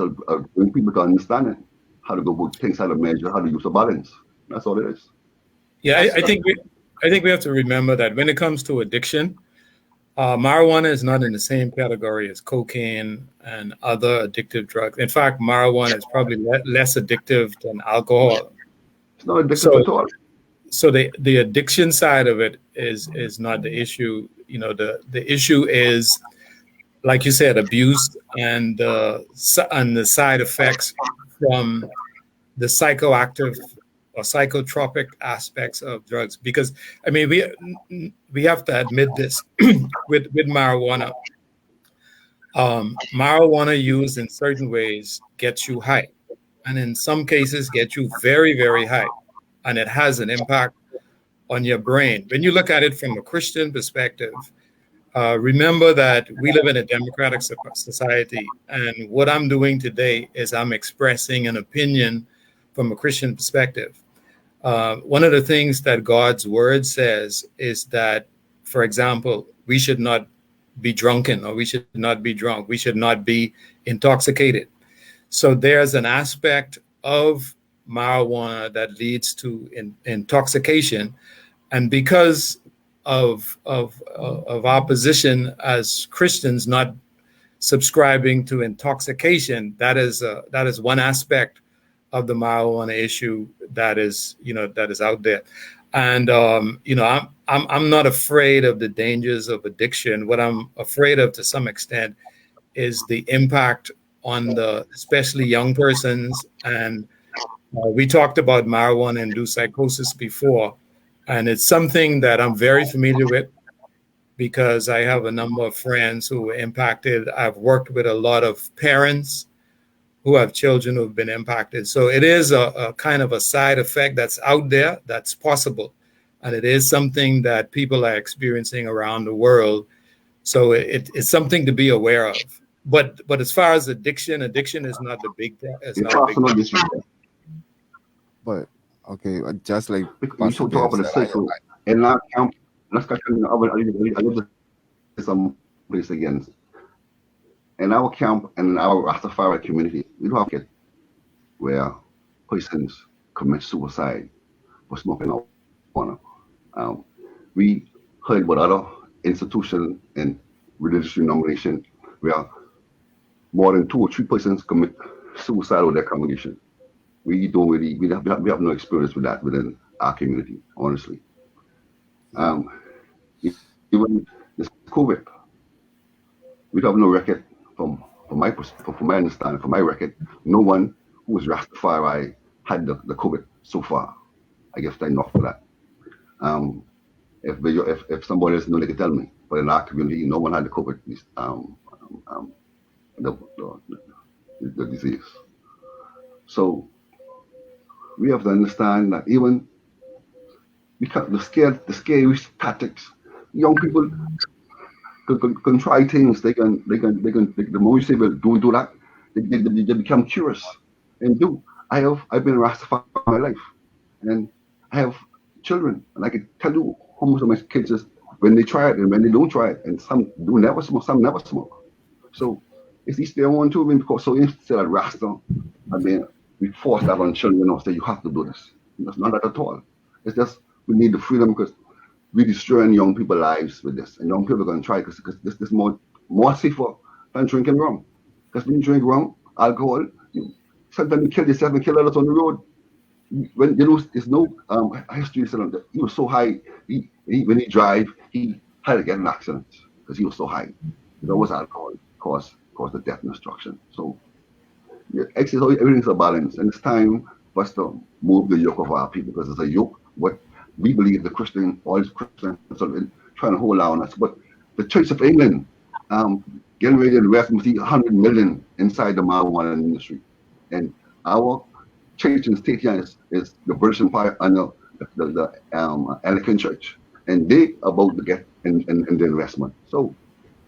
bring people to understand it, how to go about things, how to measure, how to use a balance. That's all it is. Yeah, I think we have to remember that when it comes to addiction, marijuana is not in the same category as cocaine and other addictive drugs. In fact, marijuana is probably less addictive than alcohol. It's not addictive at all. So the addiction side of it is not the issue. You know, the issue is, like you said, abuse and the side effects from the psychoactive or psychotropic aspects of drugs. Because I mean, we have to admit this with marijuana. Marijuana used in certain ways gets you high, and in some cases get you very, very high, and it has an impact on your brain. When you look at it from a Christian perspective, remember that we live in a democratic society, and what I'm doing today is I'm expressing an opinion from a Christian perspective. One of the things that God's word says is that, for example, we should not be drunken, or we should not be drunk. We should not be intoxicated. So there's an aspect of marijuana that leads to intoxication. And because of our position as Christians not subscribing to intoxication, that is one aspect of the marijuana issue that is out there. And I'm not afraid of the dangers of addiction. What I'm afraid of, to some extent, is the impact on especially young persons. And we talked about marijuana-induced psychosis before, and it's something that I'm very familiar with because I have a number of friends who were impacted. I've worked with a lot of parents who have children who have been impacted. So it is a kind of a side effect that's out there, that's possible. And it is something that people are experiencing around the world. So it's something to be aware of. But as far as addiction is not the big thing. But okay, just like we should talk about the cycle. In our camp, let's catch I live some place again. In our camp and in our Rastafari community, we don't have it where persons commit suicide for smoking marijuana. We heard about other institutions and religious denomination where more than 2 or 3 persons commit suicide with their congregation. We have no experience with that within our community, honestly. Even this COVID, we have no record from my understanding, from my record. No one who was Rastafari had the COVID so far. I guess thank God for that. If somebody else knows, they can tell me. But in our community, no one had the COVID, the disease. So we have to understand that even the scary tactics, young people can try things. They can. The more you say, "Well, don't do that," they become curious and do. I've been a Rastafari my life, and I have children, and I can tell you how most of my kids is when they try it and when they don't try it, and some do never smoke, some never smoke. So it's each their own too. Because so instead of Rasta, we force that on children and say you have to do this. That's not that at all. It's just we need the freedom because we're destroying young people's lives with this, and young people are going to try because this is more safer than drinking rum. Because when you drink rum, alcohol, sometimes you kill yourself and kill others on the road. When there's no history. He was so high. When he drive, he had to get an accident because he was so high. There was alcohol caused the death and destruction. So actually, everything's a balance, and it's time for us to move the yoke of our people because it's a yoke. What we believe all Christians are trying to hold on us. But the Church of England getting ready to invest $100 million inside the marijuana industry, and our church and state here is the British Empire and the Anglican Church, and they about to get in the investment. So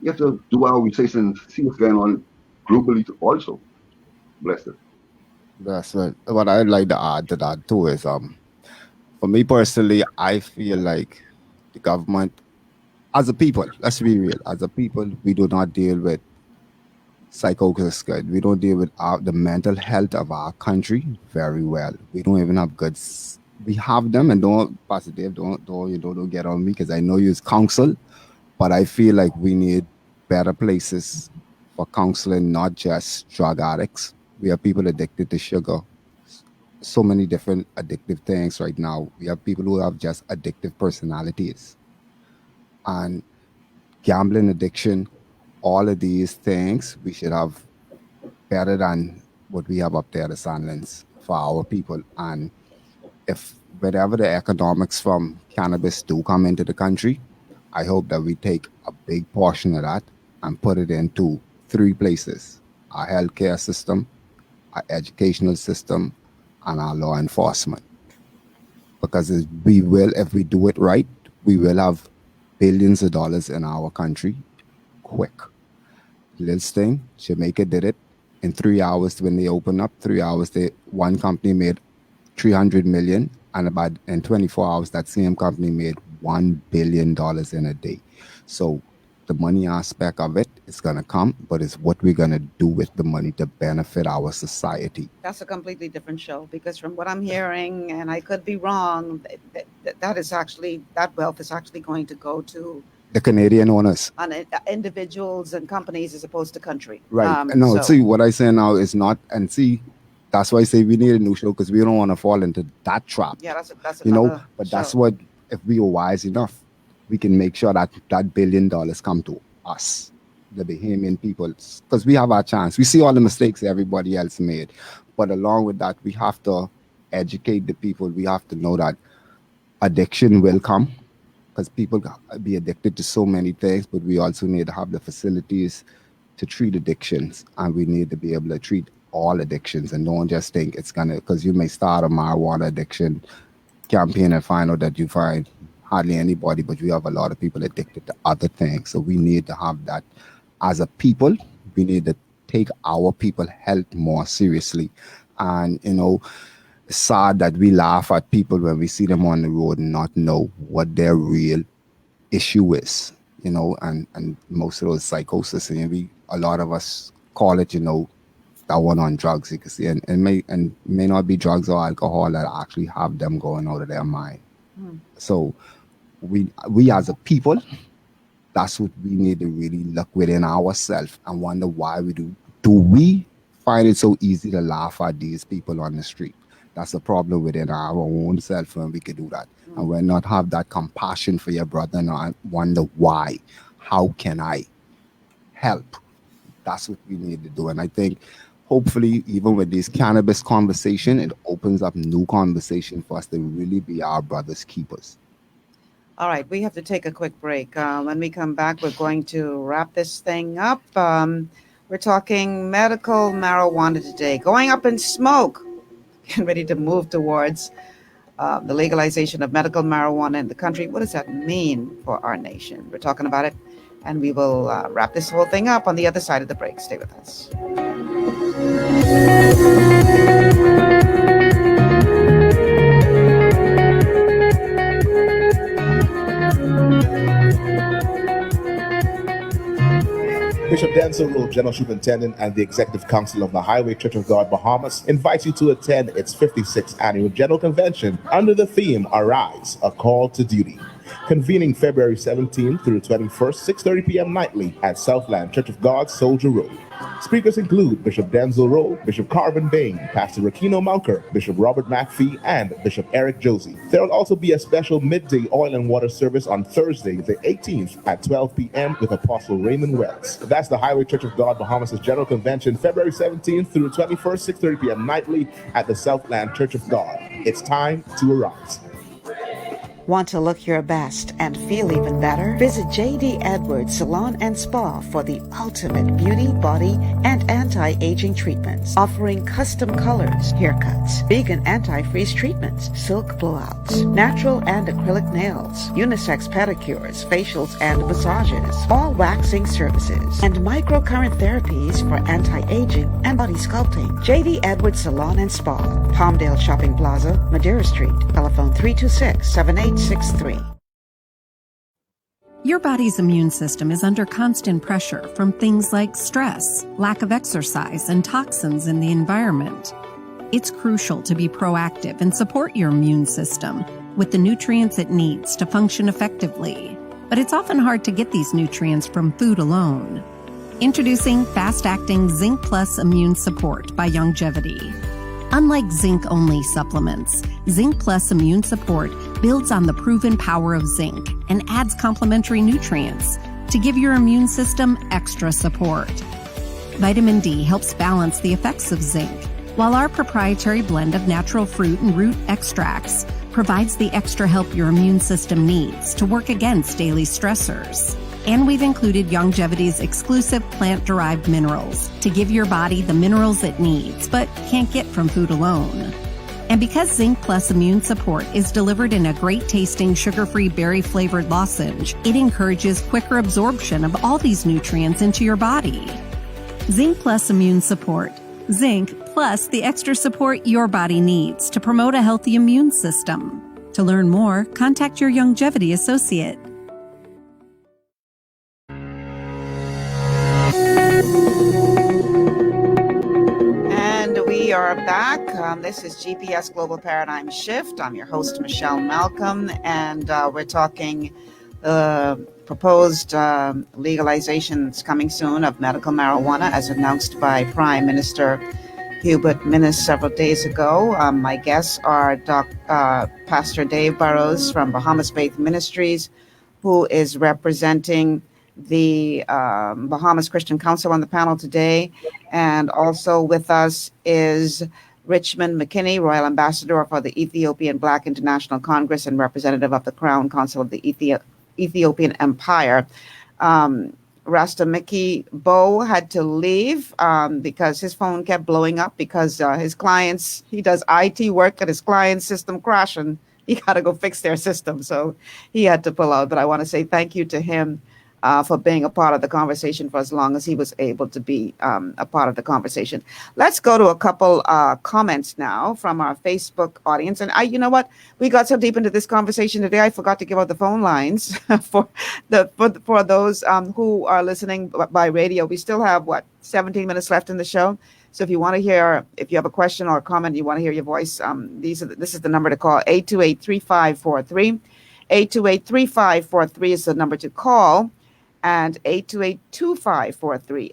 you have to do our research and see what's going on globally also. Bless it. That's what I'd like to add to that too is for me personally, I feel like the government, as a people, let's be real, as a people, we do not deal with psychosis good. We don't deal with the mental health of our country very well. We don't even have good. We have them, and don't, Pastor Dave, don't get on me because I know you use counsel, but I feel like we need better places for counseling, not just drug addicts. We have people addicted to sugar, so many different addictive things right now. We have people who have just addictive personalities and gambling addiction, all of these things we should have better than what we have up there at Sandlands for our people. And if whatever the economics from cannabis do come into the country, I hope that we take a big portion of that and put it into 3 places: our healthcare system, our educational system, and our law enforcement. Because if we do it right, we will have billions of dollars in our country quick. This thing, Jamaica did it in 3 hours when they opened up. 3 hours, one company made 300 million, and about in 24 hours, that same company made $1 billion in a day. So the money aspect of it is going to come, but it's what we're going to do with the money to benefit our society. That's a completely different show, because from what I'm hearing, and I could be wrong, that wealth is actually going to go to The Canadian owners. on individuals and companies as opposed to country. Right. No, see, what I say now is not, and see, that's why I say we need a new show, because we don't want to fall into that trap. Yeah, that's but that's what, if we were wise enough, we can make sure that $1 billion come to us, the Bahamian people, because we have our chance. We see all the mistakes everybody else made, but along with that, we have to educate the people. We have to know that addiction will come, because people be addicted to so many things, but we also need to have the facilities to treat addictions, and we need to be able to treat all addictions, and don't just think it's gonna, because you may start a marijuana addiction campaign and find out that you find hardly anybody, but we have a lot of people addicted to other things. So we need to have that as a people. We need to take our people health more seriously. And it's sad that we laugh at people when we see them on the road and not know what their real issue is, and most of those psychosis, and a lot of us call it, that one on drugs, you can see, and may not be drugs or alcohol that actually have them going out of their mind. So we as a people, that's what we need to really look within ourselves and wonder why we do we find it so easy to laugh at these people on the street? That's a problem within our own self when we could do that. And we're not have that compassion for your brother and wonder why. How can I help? That's what we need to do. And I think hopefully even with this cannabis conversation, it opens up new conversation for us to really be our brother's keepers. All right, we have to take a quick break. When we come back, we're going to wrap this thing up. We're talking medical marijuana today, going up in smoke, getting ready to move towards the legalization of medical marijuana in the country. What does that mean for our nation? We're talking about it, and we will wrap this whole thing up on the other side of the break. Stay with us. Bishop Denzel Rowe, General Superintendent and the Executive Council of the Highway Church of God, Bahamas, invites you to attend its 56th Annual General Convention under the theme, Arise, a Call to Duty. Convening February 17th through 21st, 6:30 p.m. nightly at Southland Church of God, Soldier Road. Speakers include Bishop Denzel Rowe, Bishop Carvin Bain, Pastor Rakino Monker, Bishop Robert McPhee, and Bishop Eric Josie. There will also be a special midday oil and water service on Thursday, the 18th at 12 p.m. with Apostle Raymond Wells. That's the Highway Church of God, Bahamas' General Convention, February 17th through 21st, 6:30 p.m. nightly at the Southland Church of God. It's time to arise. Want to look your best and feel even better? Visit J.D. Edwards Salon and Spa for the ultimate beauty, body, and anti-aging treatments, offering custom colors, haircuts, vegan anti-freeze treatments, silk blowouts, natural and acrylic nails, unisex pedicures, facials, and massages, all waxing services, and microcurrent therapies for anti-aging and body sculpting. J.D. Edwards Salon and Spa, Palmdale Shopping Plaza, Madeira Street. Telephone 326-7863. Your body's immune system is under constant pressure from things like stress, lack of exercise, and toxins in the environment. It's crucial to be proactive and support your immune system with the nutrients it needs to function effectively. But it's often hard to get these nutrients from food alone. Introducing fast-acting Zinc Plus Immune Support by Longevity. Unlike zinc-only supplements, Zinc Plus Immune Support builds on the proven power of zinc and adds complementary nutrients to give your immune system extra support. Vitamin D helps balance the effects of zinc, while our proprietary blend of natural fruit and root extracts provides the extra help your immune system needs to work against daily stressors. And we've included Longevity's exclusive plant-derived minerals to give your body the minerals it needs, but can't get from food alone. And because Zinc Plus Immune Support is delivered in a great-tasting, sugar-free, berry-flavored lozenge, it encourages quicker absorption of all these nutrients into your body. Zinc Plus Immune Support. Zinc plus the extra support your body needs to promote a healthy immune system. To learn more, contact your Longevity associate. And we are back. This is GPS Global Paradigm Shift. I'm your host, Michelle Malcolm, and we're talking proposed legalizations coming soon of medical marijuana, as announced by Prime Minister Hubert Minnis several days ago. My guests are Pastor Dave Burrows from Bahamas Faith Ministries, who is representing the Bahamas Christian Council on the panel today. And also with us is Richmond McKinney, Royal Ambassador for the Ethiopian Black International Congress and representative of the Crown Council of the Ethiopian Empire. Rastafari Bowe had to leave because his phone kept blowing up because his clients, he does IT work and his client's system crashed and he got to go fix their system. So he had to pull out. But I want to say thank you to him for being a part of the conversation for as long as he was able to be a part of the conversation. Let's go to a couple comments now from our Facebook audience. And you know what? We got so deep into this conversation today, I forgot to give out the phone lines for those who are listening by radio. We still have 17 minutes left in the show. So if you want to hear, if you have a question or a comment, you want to hear your voice, this is the number to call, 828-3543. 828-3543 is the number to call. And 828-2543.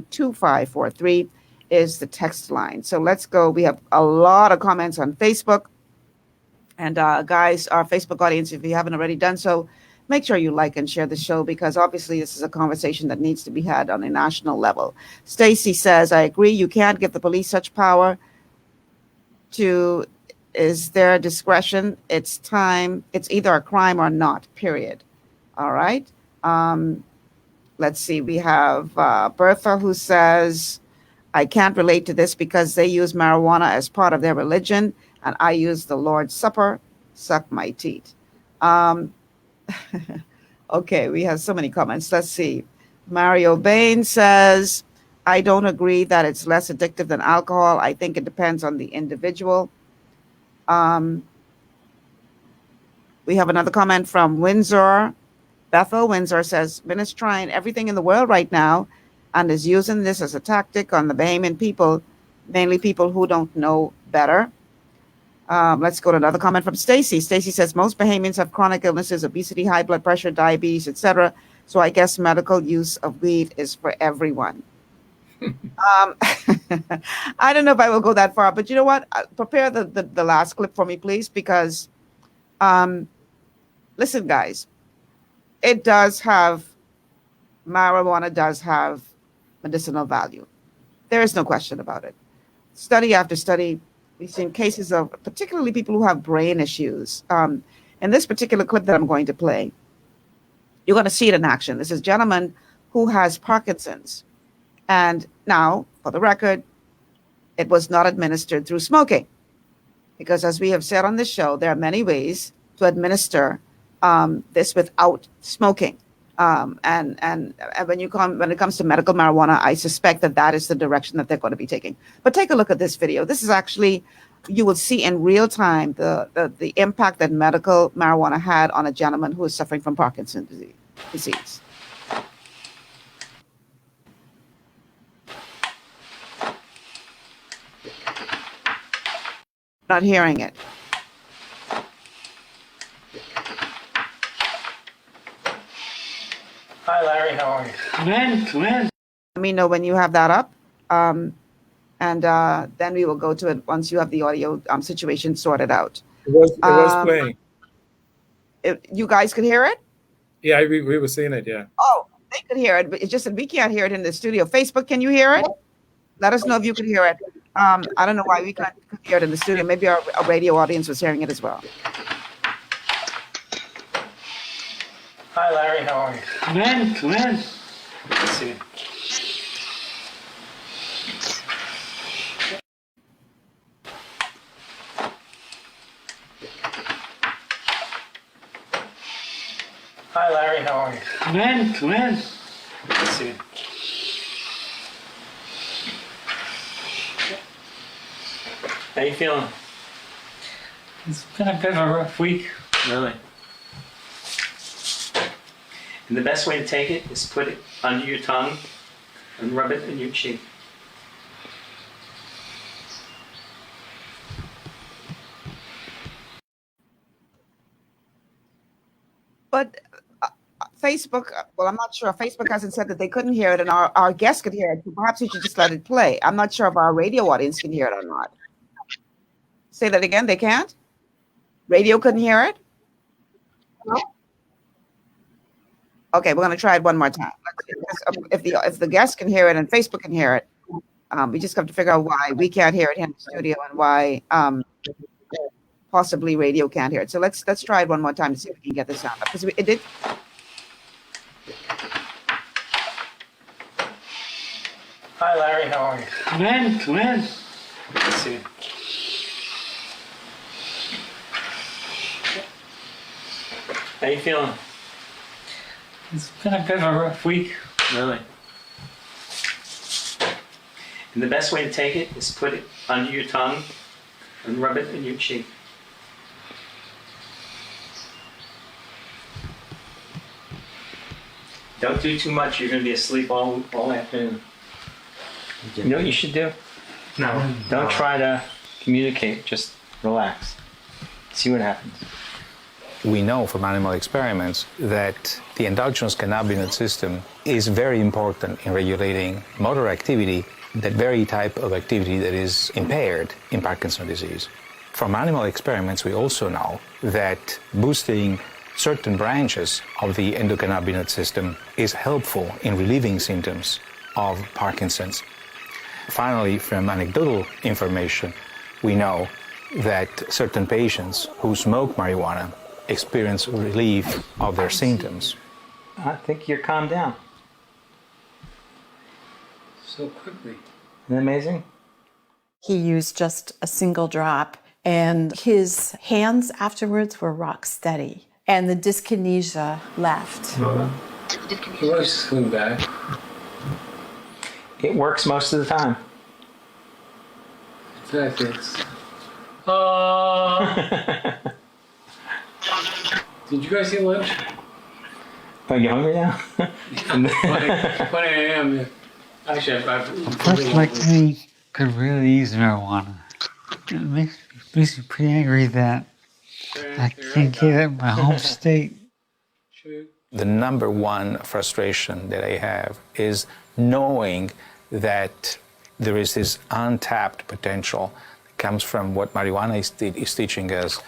828-2543 is the text line. So let's go. We have a lot of comments on Facebook. And guys, our Facebook audience, if you haven't already done so, make sure you like and share the show because obviously this is a conversation that needs to be had on a national level. Stacy says, I agree. You can't give the police such power is their discretion. It's time. It's either a crime or not, period. All right. Let's see. We have Bertha who says, I can't relate to this because they use marijuana as part of their religion, and I use the Lord's Supper. Suck my teeth. Okay, we have so many comments. Let's see. Mario Bain says, I don't agree that it's less addictive than alcohol. I think it depends on the individual. We have another comment from Windsor. Bethel Windsor says, Minnis trying everything in the world right now and is using this as a tactic on the Bahamian people, mainly people who don't know better. Let's go to another comment from Stacy. Stacy says, most Bahamians have chronic illnesses, obesity, high blood pressure, diabetes, etc. So I guess medical use of weed is for everyone. I don't know if I will go that far, but you know what? Prepare the last clip for me, please, because listen, guys. Marijuana does have medicinal value. There is no question about it. Study after study, we've seen cases of particularly people who have brain issues, In this particular clip that I'm going to play, you're going to see it in action. This is a gentleman who has Parkinson's. And now, for the record, it was not administered through smoking. Because as we have said on this show, there are many ways to administer this without smoking. And when it comes to medical marijuana, I suspect that is the direction that they're going to be taking. But take a look at this video. This is actually, you will see in real time the impact that medical marijuana had on a gentleman who is suffering from Parkinson's disease. Not hearing it. Hi, Larry. How are you? Come in. Let me know when you have that up. And then we will go to it once you have the audio situation sorted out. It was playing. You guys could hear it? Yeah, we were seeing it, yeah. Oh, they could hear it, but it's just that we can't hear it in the studio. Facebook, can you hear it? Let us know if you could hear it. I don't know why we couldn't hear it in the studio. Maybe our radio audience was hearing it as well. Hi, Larry. How are you? Come in. Let's see. Hi, Larry. How are you? Come in. Let's see. How you feeling? It's been a bit of a rough week, really. And the best way to take it is put it under your tongue and rub it in your cheek. But Facebook, well, I'm not sure. Facebook hasn't said that they couldn't hear it, and our guests could hear it. So perhaps we should just let it play. I'm not sure if our radio audience can hear it or not. Say that again. They can't? Radio couldn't hear it? No? Okay, we're going to try it one more time. If the guests can hear it and Facebook can hear it, we just have to figure out why we can't hear it here in the studio and why possibly radio can't hear it. So let's try it one more time to see if we can get the sound up. Because it did. Hi, Larry. How are you? Come in. Let's see. How you feeling? It's been a bit of a rough week, really. And the best way to take it is put it under your tongue and rub it in your cheek. Don't do too much. You're going to be asleep all afternoon. You know what you should do? No. Don't try to communicate. Just relax. See what happens. We know from animal experiments that the endogenous cannabinoid system is very important in regulating motor activity, that very type of activity that is impaired in Parkinson's disease. From animal experiments, we also know that boosting certain branches of the endocannabinoid system is helpful in relieving symptoms of Parkinson's. Finally, from anecdotal information, we know that certain patients who smoke marijuana experience relief of their symptoms. I think you're calmed down. So quickly. Isn't that amazing? He used just a single drop, and his hands afterwards were rock steady, and the dyskinesia left. Let's swing back. It works most of the time. Exactly. Did you guys eat lunch? Are you hungry now? 20 a.m. Actually, A person like me could really use marijuana. It makes me pretty angry that I can't get it in my home state. The number one frustration that I have is knowing that there is this untapped potential that comes from what marijuana is teaching us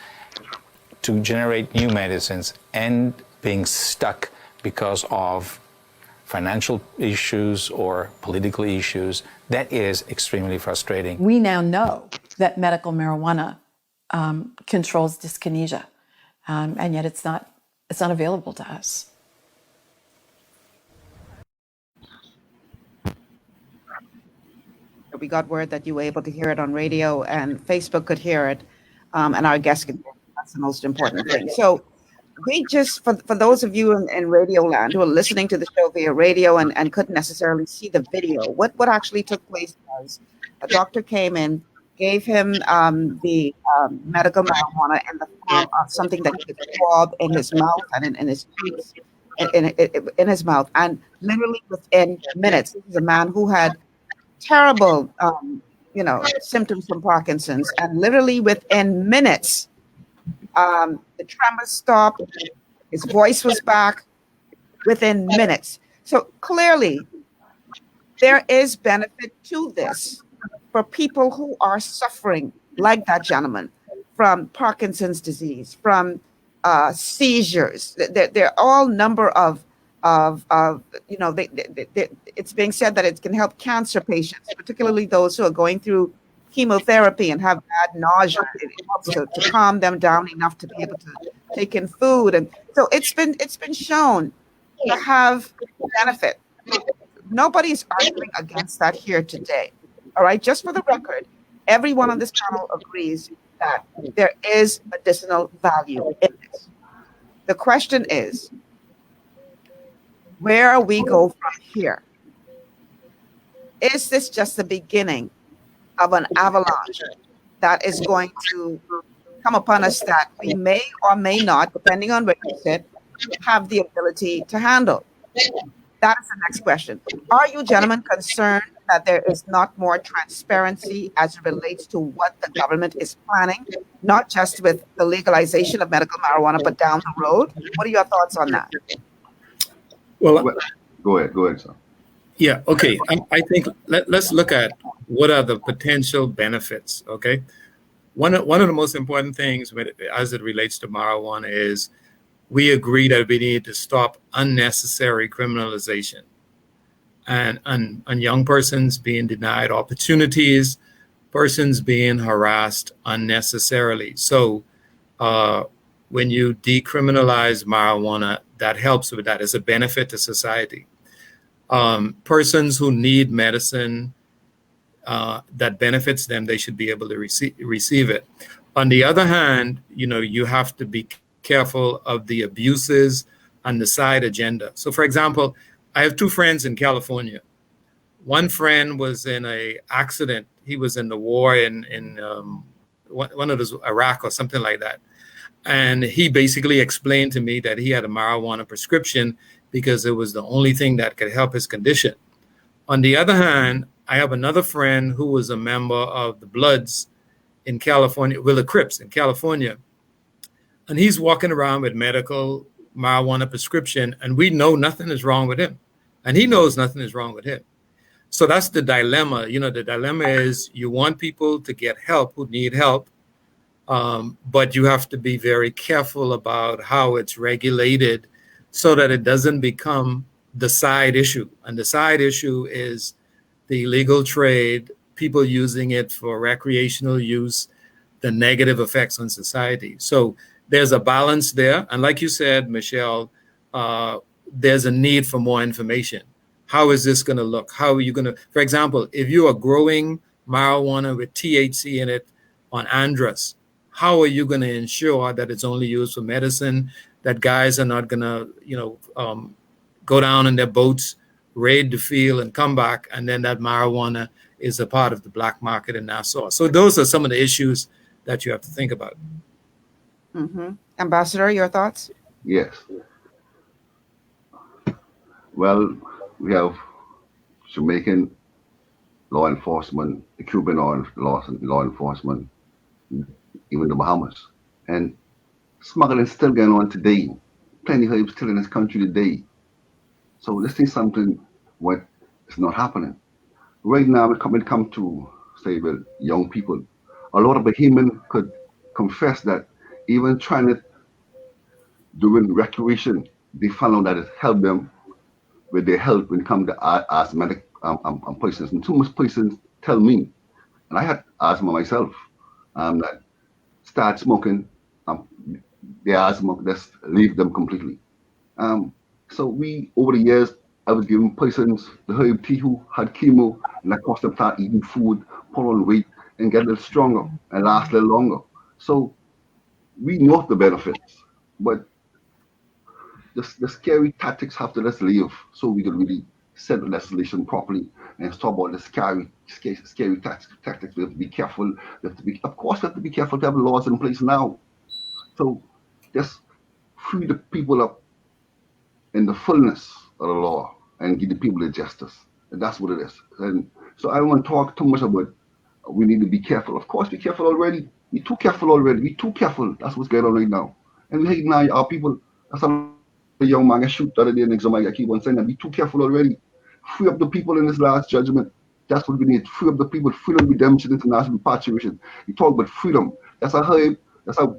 to generate new medicines, and being stuck because of financial issues or political issues. That is extremely frustrating. We now know that medical marijuana controls dyskinesia. and yet it's not available to us. We got word that you were able to hear it on radio and Facebook could hear it, and our guests could hear it. That's the most important thing. So we just, for those of you in Radio Land who are listening to the show via radio and couldn't necessarily see the video, what actually took place was a doctor came in, gave him the medical marijuana in the form of something that he could swab in his mouth and in his cheeks, in his mouth. And literally within minutes, this is a man who had terrible, symptoms from Parkinson's, and literally within minutes, the tremors stopped, his voice was back within minutes. So clearly, there is benefit to this for people who are suffering, like that gentleman, from Parkinson's disease, from seizures. There are all number of it's being said that it can help cancer patients, particularly those who are going through chemotherapy and have bad nausea. It helps to calm them down enough to be able to take in food. And so it's been shown to have benefit. Nobody's arguing against that here today. All right, just for the record, everyone on this panel agrees that there is medicinal value in this. The question is, where we go from here? Is this just the beginning of an avalanche that is going to come upon us that we may or may not, depending on where you sit, have the ability to handle? That is the next question. Are you gentlemen concerned that there is not more transparency as it relates to what the government is planning, not just with the legalization of medical marijuana, but down the road? What are your thoughts on that? Well, go ahead, sir. Yeah, okay. I think let's look at what are the potential benefits, okay? One of the most important things as it relates to marijuana is we agree that we need to stop unnecessary criminalization and young persons being denied opportunities, persons being harassed unnecessarily. So when you decriminalize marijuana, that helps with that as a benefit to society. Persons who need medicine that benefits them, they should be able to receive it. On the other hand, you have to be careful of the abuses and the side agenda. So, for example, I have two friends in California. One friend was in an accident. He was in the war in one of those Iraq or something like that. And he basically explained to me that he had a marijuana prescription because it was the only thing that could help his condition. On the other hand, I have another friend who was a member of the Bloods in California, the Crips in California. And he's walking around with medical marijuana prescription, and we know nothing is wrong with him. And he knows nothing is wrong with him. So that's the dilemma. The dilemma is you want people to get help who need help, but you have to be very careful about how it's regulated so that it doesn't become the side issue. And the side issue is the illegal trade, people using it for recreational use, the negative effects on society. So there's a balance there. And like you said, Michelle, there's a need for more information. How is this going to look? How are you going to, for example, if you are growing marijuana with THC in it on Andros, how are you going to ensure that it's only used for medicine, that guys are not going to, go down in their boats, raid the field and come back, and then that marijuana is a part of the black market in Nassau? So those are some of the issues that you have to think about. Mm-hmm. Ambassador, your thoughts? Yes. Well, we have Jamaican law enforcement, the Cuban law enforcement, even the Bahamas. And smuggling is still going on today. Plenty of herbs still in this country today. So this is something what is not happening. Right now, when it comes to, say, with young people, a lot of Bahamians could confess that even trying to doing recreation, they found out that it helped them with their health when it comes to asthmatic poisons. And too much poisons tell me, and I had asthma myself, that start smoking, their asthma, just leave them completely. So we, over the years, I was giving persons the herb tea who had chemo, and that caused them to start eating food, put on weight, and get a little stronger and last a little longer. So we know the benefits, but the scary tactics have to just leave so we can really set the legislation properly and stop all the scary tactics. We have to be careful. Of course, we have to be careful to have laws in place now. So just free the people up in the fullness of the law and give the people the justice. And that's what it is. And so I don't want to talk too much about we need to be careful. Of course, be careful already. We're too careful already. We're too careful. That's what's going on right now. And we hate now our people. That's how the young man got shoot the other day in exam. I keep on saying that. Be too careful already. Free up the people in this last judgment. That's what we need. Free up the people. Freedom, redemption, international repatriation. We talk about freedom. That's how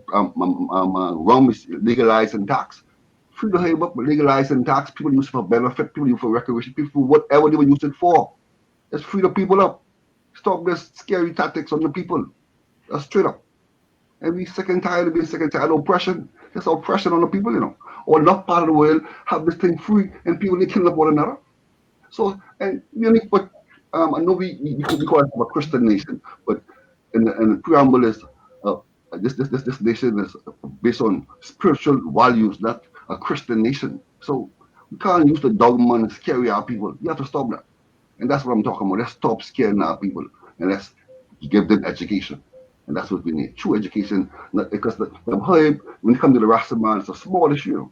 Rome is legalizing tax. Free the herb up, legalizing tax. People use it for benefit. People use it for recreation. People for whatever they were used it for. Let's free the people up. Stop this scary tactics on the people. That's straight up. And we sick and tired of being sick and tired of oppression. There's oppression on the people, you know. Or enough part of the world have this thing free and people they killing up one another. So, and really, but I know we call it a Christian nation, but in the preamble is this nation is based on spiritual values, not a Christian nation. So we can't use the dogma and scare our people. You have to stop that. And that's what I'm talking about. Let's stop scaring our people and let's give them education. And that's what we need. True education. Not because when it comes to the Rastafari, it's a small issue.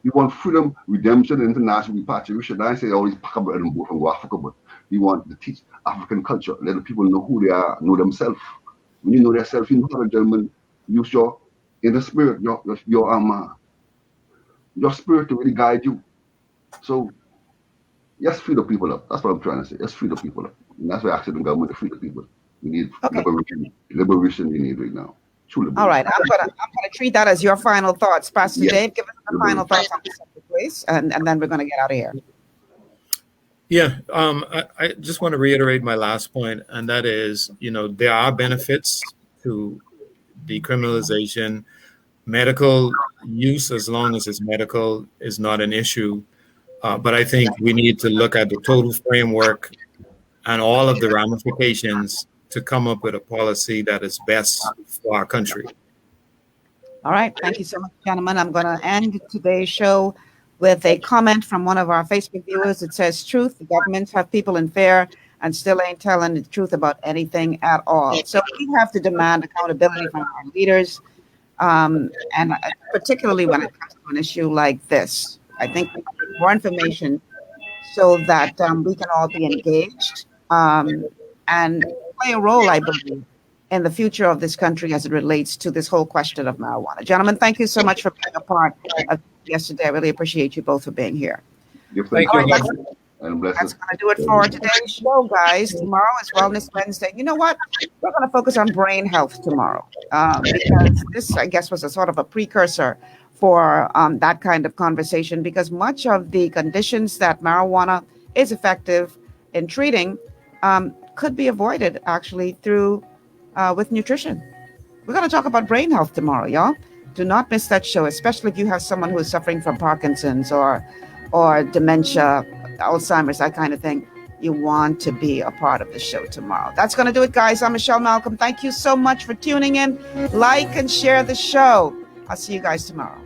We want freedom, redemption, and international repatriation. I say always pack up and go from Africa, but we want to teach African culture, let the people know who they are, know themselves. When you know yourself, you know how to gentlemen use your inner spirit, your spirit to really guide you. So let's free the people up. That's what I'm trying to say. Let's free the people up. And that's why I asked the government to free the people. We need liberation we need right now. True liberation. All right, I'm gonna treat that as your final thoughts. Pastor Dave, give us the final thoughts on this subject, please, and then we're gonna get out of here. Yeah, I just want to reiterate my last point, and that is, there are benefits to decriminalization. Medical use, as long as it's medical, is not an issue. But I think we need to look at the total framework and all of the ramifications to come up with a policy that is best for our country. All right. Thank you so much, gentlemen. I'm going to end today's show with a comment from one of our Facebook viewers. It says, truth, the governments have people in fear and still ain't telling the truth about anything at all. So we have to demand accountability from our leaders, and particularly when it comes to an issue like this. I think we need more information so that we can all be engaged and play a role, I believe, in the future of this country as it relates to this whole question of marijuana. Gentlemen, thank you so much for being a part of yesterday. I really appreciate you both for being here. Thank you. That's going to do it for today's show, guys. Tomorrow is Wellness Wednesday. You know what? We're going to focus on brain health tomorrow because this, I guess, was a sort of a precursor for that kind of conversation, because much of the conditions that marijuana is effective in treating could be avoided actually through with nutrition. We're going to talk about brain health tomorrow, y'all. Do not miss that show, especially if you have someone who is suffering from Parkinson's or dementia, Alzheimer's, that kind of thing. You want to be a part of the show tomorrow. That's going to do it, guys. I'm Michelle Malcolm. Thank you so much for tuning in. Like and share the show. I'll see you guys tomorrow.